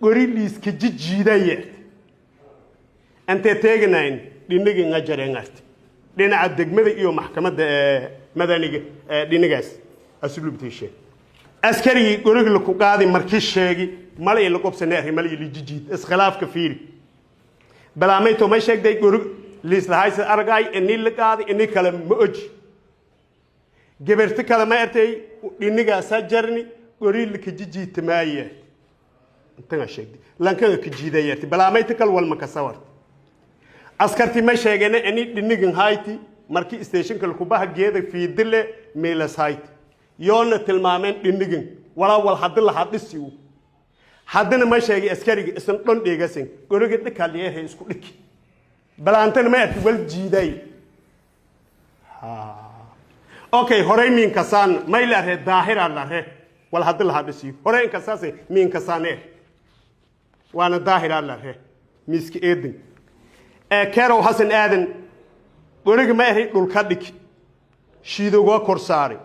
S2: qori liiska jijiidayay anta teegnayn dhinaga ngajareen arti dhinaca degmada iyo maxkamadda madaniga dhinagas asluubtiishe askari qoriga la ku qaadi markii sheegi malay la qobsanay malay li jijiid iskhilaafka fiiri balaamayto ma sheegday qorig liis la haysa aragay in la qaadi in kala ma oji gabarta kala ma artay dhinaga sajarni qoriga la jijiid tamaaya inta sheegday lanka ka jiidayay balaamayto kala wal ma ka sawar askarti ma sheegana in dhinigan hayti markii station kala ku baha geeda fiidile meelas hayti yoona tilmaameen dhinigan wal hadda la hadisiyo haddana ma sheegay askariga isan dhan dheegasin goriga dhikaleeyahay isku dhiki balaantan ma arki wal jiiday okay horay min kasaan ma ila re daahira la re wal hadda la hadisiyo horay kasaase min kasaane waana daahira la re miski eedin كارو حسن آدن ورق ما هي دول كدك شيدوغا كورساري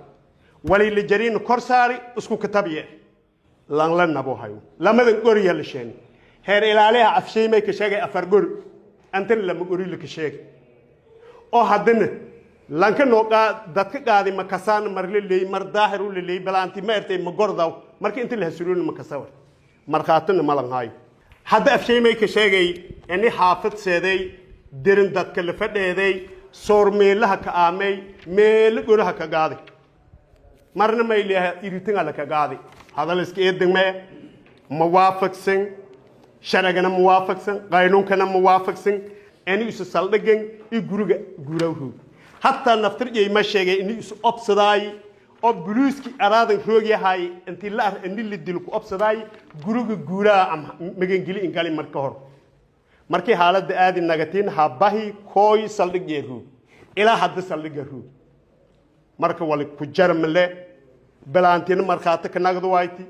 S2: ولي اللي جرين كورساري اسكو كتابيه لان نبو هايو لما ذن قوري يلشين هير إلى عليها أفشي ما كشاقي أفرقور أنت لما قوري لك شاقي أو هدن لان كنوكا داتك قادي مكسان مرلي اللي مرداهرو اللي بلانتي ما ارتي مقرداو مركي انت اللي هسرون مكساور مرخاتن مالان هاي هذا أفشي ما كشاقي أني حافظ سيدي درن دات كلفت هذي صور ميلها كآمي ميل قرها كقاضي مرنا ما يليها يريتين على كقاضي هذا لسكي إدن ما موافق سن شرعنا موافق سن قانون كنا موافق سن أني يسال دقن يجورج جوره حتى نفترض يمشي إني يس أبصداي أو بلوسكي أرادن خوجي هاي أنت لا أني اللي دلك أبصداي جورج جورا أم مجنجلي إنكالي مركور markii xaaladda aad nagatiin habahi kooy saldhig yeeru ila hadda saldhig yeeru marka wali ku jarmale balaantin markaata ka nagdo wayti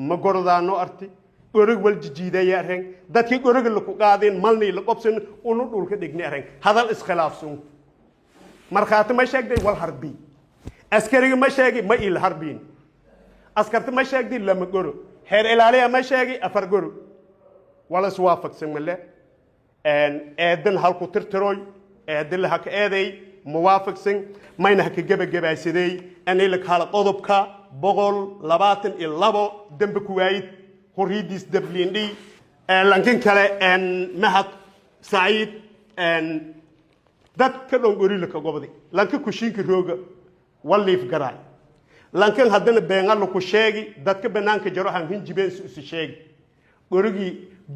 S2: ma gordaano arti gorig wal jijiiday yareen dadkii gorig la ku qaadeen malni la qobsan unu dhulka dhignay yareen hadal iskhilaafsan markaata ma sheegday wal harbi askariga ma sheegay ma il harbin askarta ma sheegday lama goro heer ilaaliya ma sheegay afar goro wala iswaafaqsan male eedan halku tirtiroy eedan la hak eeday muwaafaqsan mayna hak gabagabaasaday anay la kala qodobka 122 dambe ku waayid horiidis dablindi lankin kale mahad said dad ka dhow gori la ka gobday lanka ku shiinka rooga waliif garay lankan hadana beengal ku sheegi dadka banaanka jaro han hinjibeen su sheegi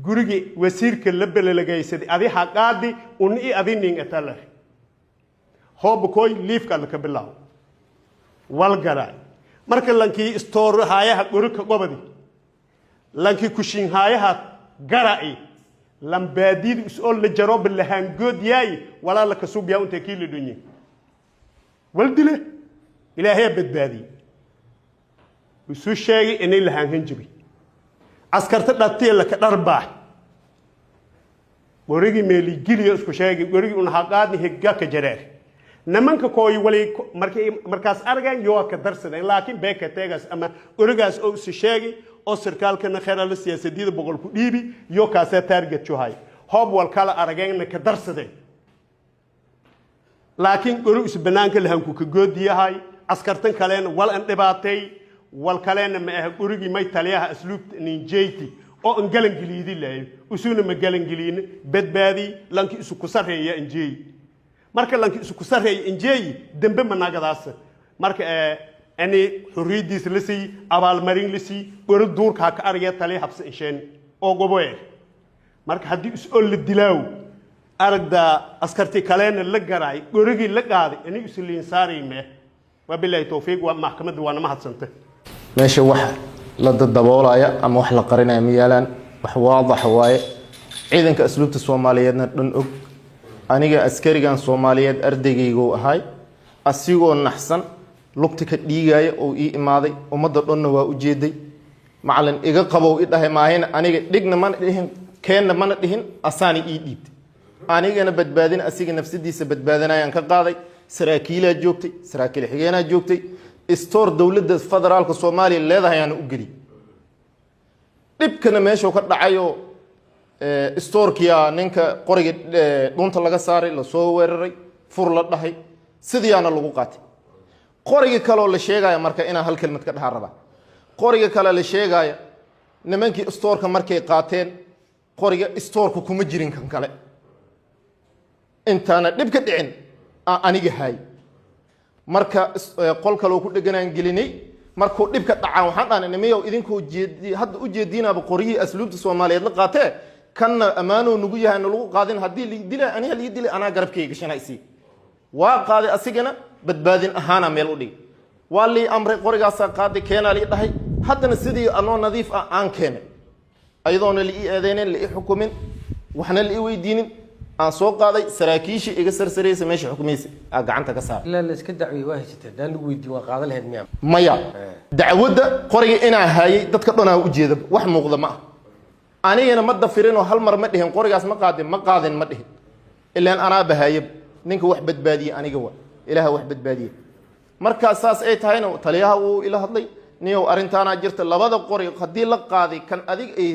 S2: gurigi wasiirka la belalagaysaday adi haqaadi uni adi ning atala hoob koy liifka la ka bilaw wal garay marka lankii store haayaha gurika gobadi lankii kushin haayaha garay lambaadid isoo la jaro bilahan good yaay wala la kasub yaa inta kiil dunyi wal dile ilaahay badbaadi isu sheegay inay lahan hanjibi askarta dhatay la ka dharbaa gorigi meeli giliyo isku sheegay gorigi una haqaadni higga ka jareer nimanka kooy wali markaas argan yoo ka darsaday laakiin beeka teegas ama gorigaas oo isu sheegay oo sarkaalkana khayraad siyaasadeed boqol ku dhiibi yoo kaasa target johay hoob wal kala aragayna ka darsaday laakiin gori is banaanka lahan ku ka goodiyahay askartan kaleena wal an dhibaatay wal kaleena ma ah gorigi may taliyaha asluubta ninjeyti oo an galan giliidi laayo usuna ma galan giliin badbaadi lanki isu ku sareeya injeey marka lanki isu ku sareeya injeey dambe managadaas marka ani xuriidiis la sii abaal marin la sii gori duurka ka ariga taliya habsa isheen oo goboy marka hadii is oo la dilaaw aragda askarti kaleena la garay gorigi la qaaday ani isliin saarayme wabillahi tawfiiq wa maxkamadda waana mahadsanta
S3: meesha waxa la daboolaya ama wax la qarinaya miyaalan wax waadax waaye ciidanka asluubta Soomaaliyeedna dhan og aniga askarigan Soomaaliyeed ardaygaygu ahay asigoo naxsan lugta ka dhiigaya oo ii imaaday umada dhanna waa u jeeday macalin iga qabow i dhahay maahin aniga dhigna man dhihin keenna man dhihin asaani ii dhiibtay anigana badbaadin asiga nafsadiisa badbaadanayaan ka qaaday saraakiilaa joogtay saraakiil xigeenaa joogtay store dawladda federaalka Soomaaliya leedahay aan u gali dibkana meesha ka dhacayo storekiya ninka qoriga dhunta laga saaray la soo weeraray fur la dhahay sidiyaana lagu qaatay qoriga kale oo la sheegay marka ina hal kelmad ka dhaha raba qoriga kale la sheegay nimankii storeka markay qaateen qoriga storeka kuma jirin kan kale intaana dib ka dhicin aniga hay marka qolka loo ku dhaganaan gelinay markuu dib ka dhacaan waxaan dhahnay nimayow idinkoo jeedi hadda u jeedinaaba qoriyii asluubta Soomaaliyeed la qaatee kana amaano nugu yahay lagu qaadin hadii la dilay aniga la dilay ana garabkayga shanaysi waa qaaday asigana badbaadin ahaana meel u dhig waa li amray qorigaas qaaday keena li dhahay haddana sidii anoo nadiif ah aan keenay ayadoona li eedeyneen li xukumin waxna li weydiinin aan soo qaaday saraakiishi iga sarsareeyay meesha xukumaysa gacanta ka saar
S4: la iska dacway waa heshatay daan lagu weydiin waa qaadan lahayd miyaa
S3: maya dacwada qoriga inaa hayay dadka dhanaa u jeeda wax muuqda ma anigana ma dafirin oo hal mar ma dhihin qorigaas ma qaadin ma dhihin ilaan anaa bahayib ninka wax badbaadiyay aniga waa ilaaha wax badbaadiyay marka saas ay tahayna taliyaha uu ila hadlay niyow arintaana jirta labada qori hadii la qaaday kan adig ay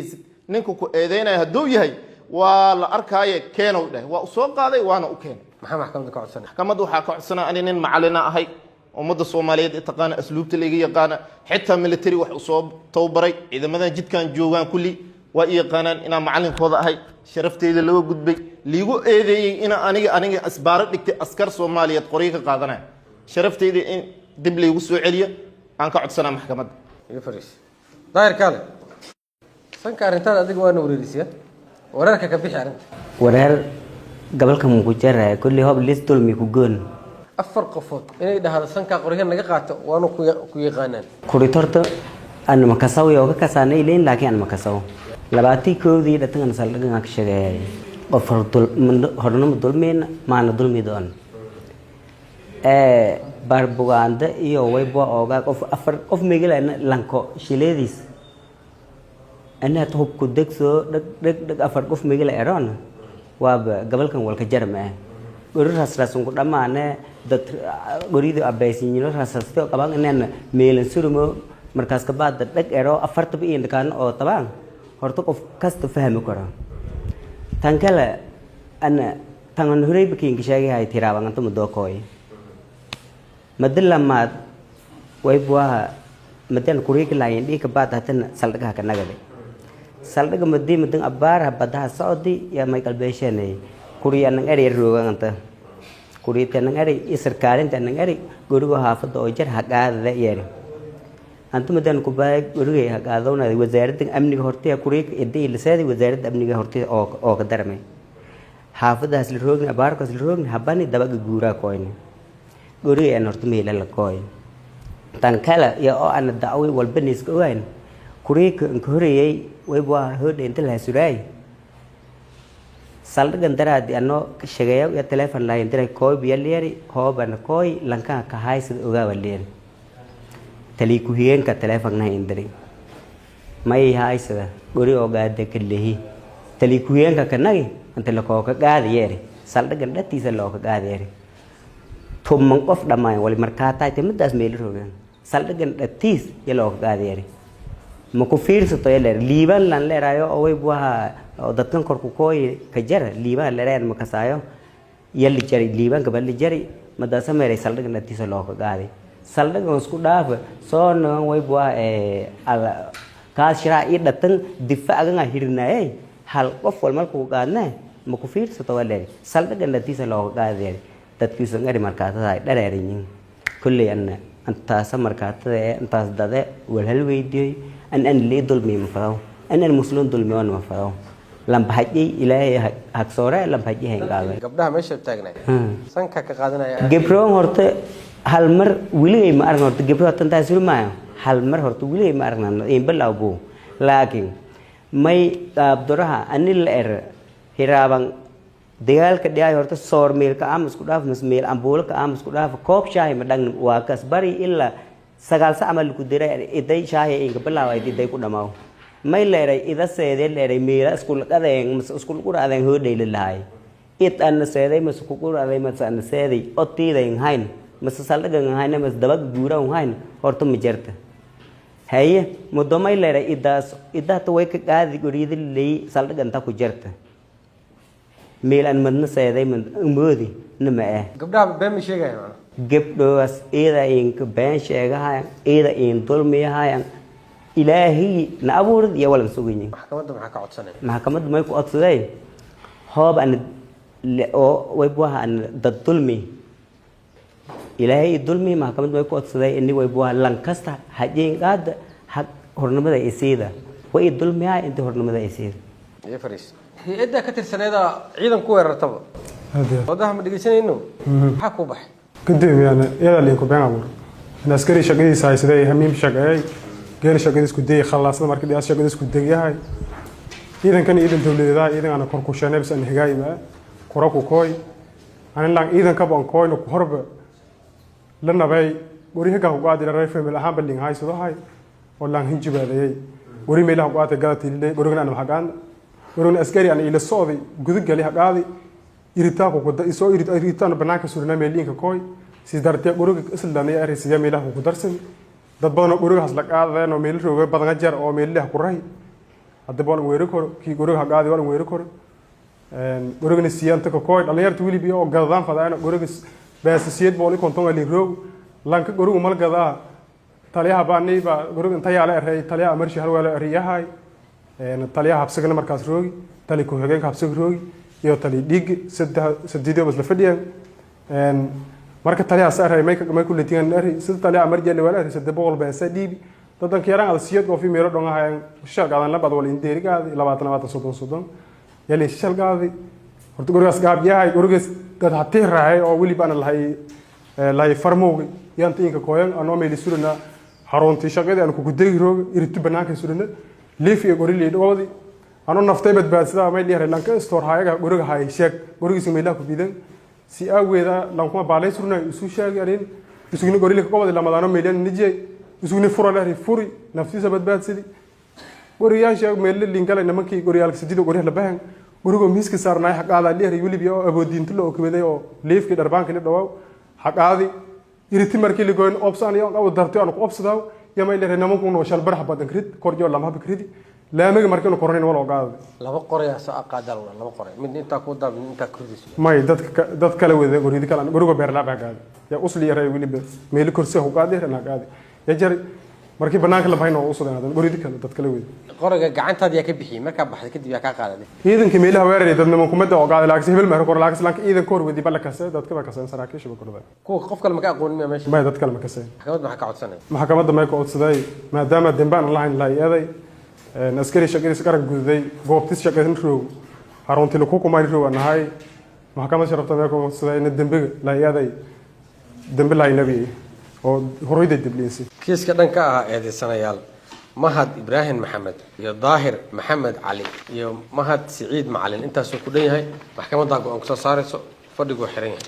S3: ninka ku eedeynay haduu yahay waa la arkaaye keenow dhahay waa soo qaaday waana u keenay
S4: maxaa maxkamadda ka codsanay
S3: maxkamadda waxa ka codsanaa in nin macallin ahay ummadda Soomaaliyeed taqaana asluubta leeyahay yaqaana xitaa military wax soo tababaray ciidamada jidkan joogan kulli waa yaqaanaan ina macallinkooda ahay sharafteeda laga gudbay liigu eedeeyay ina aniga asbaaro dhigtay askar Soomaaliyeed qoriga ka qaadanay sharafteeda in dib liigu soo celiyo aan ka codsanaa maxkamadda
S4: iga fariis daayir kale sanka arintan adiga waa wareerisiya wararka ka bixi arinta
S9: wareer gobolka Muqdisho kulli hoob listul mi ku goon
S4: afar qofood inay dhahdo sanka qoriga naga qaato waanu ku yaqaanaan
S9: kuritorto aan ma kasaw iyo ka kasaanay leen laakiin aan ma kasaw labaati koodii dhatan saldhigan ka sheegay qof hornimo dulmeen maana dulmi doon barbuganda iyo waybo ooga qof meegalana lanko shileedis أنا تهب كدكسو دك أفرق في مجال إيران وقبل كان والك جرمه قرر هسراسون كده ما أنا دت قريد أبيسين يلو هسراسته كمان أنا ميلن سرمو مركز كبار دك إيران أفرت بين كان أو طبعا هرتو كست فهم كرا تانكلا أنا تانغن هري بكين كشاي هاي تيرابان أنتم دوكوي مدل لما ويبوا مدن كوريك لاين دي كبار هتن سلكها كناغلي saldhiga madii madan abaar badaha Saudi ya Michael Beshane kuriya nang eri ruwanta kuriya nang eri isarkaarin nang eri guriga haafada oo jar haqaada yeeri antu madan ku baay guriga haqaadona wasaaradda amniga hortiya kuriya idii lisaadi wasaaradda amniga hortiya oo ka darmay haafadaas la roogna abaarkaas la roogna habani dabaga guura koyne guriga aan horta meela la kooy tan kale iyo oo aan dacway walba niska ogayn kuriika aan horeyay way baa hood inta la suray saldhigan daraadi ano ka shaqeeyo iyo telefoon line diray kooy biyaleeri hooban kooy lanka ka haysid ogaaba leeri tali ku hiyeenka telefoon na indiri may haysada guri ogaade kaleehi tali ku hiyeenka kanagi anta la koo ka gaadiyeeri saldhigan dhatiisa loo ka gaadiyeeri tumman qof dhammaan wali markaa taayte midaas meel rogan saldhigan dhatiis ya loo ka gaadiyeeri ma ku fiirsato leer liiban lan leerayo oo way buha dadkan korku kooy ka jara liiban leereen ma kasaayo yalli jari liiban ka bal jari madaasa meeray saldhigan dhatiisa loo ka gaadi saldhigan isku dhaaf soo noo way buha ala kaas shiraa ii dhatan difaacan hirnaayay hal qof wal markuu qaadnaa ma ku fiirsato leer saldhigan dhatiisa loo ka gaadi dadkiisu ngari markaatada ay dhareerin kulli antaas markaatada antaas dade wal hal weydiyay an li dulmi ma fadaw an muslim dulmi wan ma fadaw lam bahaji ilaahay hak soore lam bahaji hay gaabay
S4: gabdhaha meesha taagnay sanka ka qaadanaya
S9: gabroon horta hal mar wiligay ma aragno horta gabro tan taas maayo hal mar horta wiligay ma aragno in balawbo laakiin may abduraha anil er hiraaban dagaalka dhiyay horta soor meel ka amas ku dhaaf mas meel ambuul ka amas ku dhaaf koob shaahi ma dhang waa kas bari illa sagaal sa amal ku diray iday shaahi inga bilaaway iday ku dhamaaw may leeray ida seedee leeray meel isku qadeen mas isku quraadeen hoodey lahay it an seeday mas ku quraadeen mas an seeday otiideen hayn mas saldhigan hayn mas dabag guuraan hayn horta ma jirta haye mudo may leeray idaas way ka qaadi guriyada leey saldhigan ta ku jirta meel an madna seeday man moodi nama
S4: gabdhaha been ma sheegayaan
S9: gabdhoos ida inka been sheegahayaan ida in dulmiyahayaan ilaahi na abuurad iyo walan sugayeen
S4: maxkamadda maxaa ka codsanay
S9: maxkamadda may ku codsaday hoob an oo way buha an dad dulmi ilaahi dulmi maxkamadda may ku codsaday in way buha lan kasta hajeen qaad haq hornimada isiida way dulmiyaa inta hornimada isiida
S4: iyo fariis hay'adda ka tirsaneeda ciidan ku weerartaba wadaha ma dhigaysanayno maxaa ku baxay
S11: kadib yani iyada linku been abuur in askari shaqadiisa haysaday hamiim shaqeeyay geel shaqadiisa ku day khalaasada markii dhiyaas shaqadiisa ku degyahay ciidankan ciidan dawladeeda ciidan ana kor ku shaneebs an higaayma kora ku kooy aan laan ciidan ka baan kooyno ku horba la nabay guriga ka qaadi la family ahaan balin haysado hay oo laan hinjibaadayay guri meelaha qaata galati guriga ana maxaan guriga askari ana ila sooday gudub gali haqaadi iritaanku ku soo iritaan banaanka suurna meelinka kooy si dartay guriga islanay arisiga meelaha ku darsan dad badan gurigaas la qaadeen oo meel rooga badan jar oo meelaha ku rahay hadda baan weerar kor ki guriga qaadi waan weerar kor guriga siyaanta ka kooy dhalinyarta wili biyo oo gadaan fadaan guriga baasiyad booli konton ali roog lanka guriga malgada taliyaha baanay ba guriga inta yaala aray taliyaha marshi hal wala ariyahay taliyaha habsagana markaas roogi tali ku hogeenka habsag roogi iyo tali dhig saddeed bas la fadhiyaan marka taliyaha saaray may ku leeyahay ari sida taliyaha marjay wala ari saddeed boqol baa sadiib dadan kiyaraan ada siyad oo fi meelo dhongahay shaqadan la bad wal indeerigaadi 20 yali shalgaadi horta gurigaas gaab yahay gurigaas dad hatii raay oo wili baan lahay farmowga yanta inka kooyan anoo meel surna haroonti shaqada aan ku guday roog iritu banaanka surna leef iyo gori leedoodi ano naftay badbaadsada may leeyahay lanka store hayaga guriga hay sheeg gurigiisa meelaha ku bidan si aweeda lankuma baalay surna isu sheegarin isuguna gori leeka qobada lamadano meelan nijay isuguna furala furi naftiisa badbaadsadi guriyaasha meel linkala nimankii guriyaalka sidiida guriga la baahan guriga miiska saarnay xaqaada leeyahay wili biyo aboodiinta loo kubaday oo leefkii darbaanka la dhawaw xaqaadi iriti markii la goyn opsan iyo qaw dartay aan ku opsadaw yama ilaa nimanku noo shal barax badan krid korjo lama bikridi laamaga markii la korayn wala ogaad
S4: laba qoraya soo aqaadal laba qoray mid inta ku dab inta kurdis
S11: may dad kala wada guridi kala guriga beer la baagaad ya usli yaray wili meel kursi u qaaday rana qaadi ya jari markii banaanka la bayno u sodanaad guridi kala dad kala wada
S4: qoriga gacantaada ka bixi marka baxday kadib ya ka qaaday
S11: ciidanka meelaha weeraray dad nimanku mada ogaad laakiin hebel ma kor laakiin lanka ciidan kor wadi bal kasay dadka ba kasay saraakiisha ba korday
S4: ku qof kale ma ka aqoon ma meesha
S11: may dad kale ma kasay
S4: maxkamadda waxa ka codsanay
S11: maxkamadda may ku codsaday maadaama dambaan lahayn la yeeday askari shaqadiisa qaran guday goobtis shaqadan roog haruntii la ku kumay roog anahay maxkamadda sharafta may ku codsaday in dambiga la yeeday dambe lahay nabi oo horeyda dibliinsi
S4: kiiska dhanka ah eedeysanayaal mahad ibraahim maxamed iyo daahir maxamed cali iyo mahad siciid macalin intaasoo ku dhan yahay maxkamadda go'aan ku soo saarayso fadhigu xiran yahay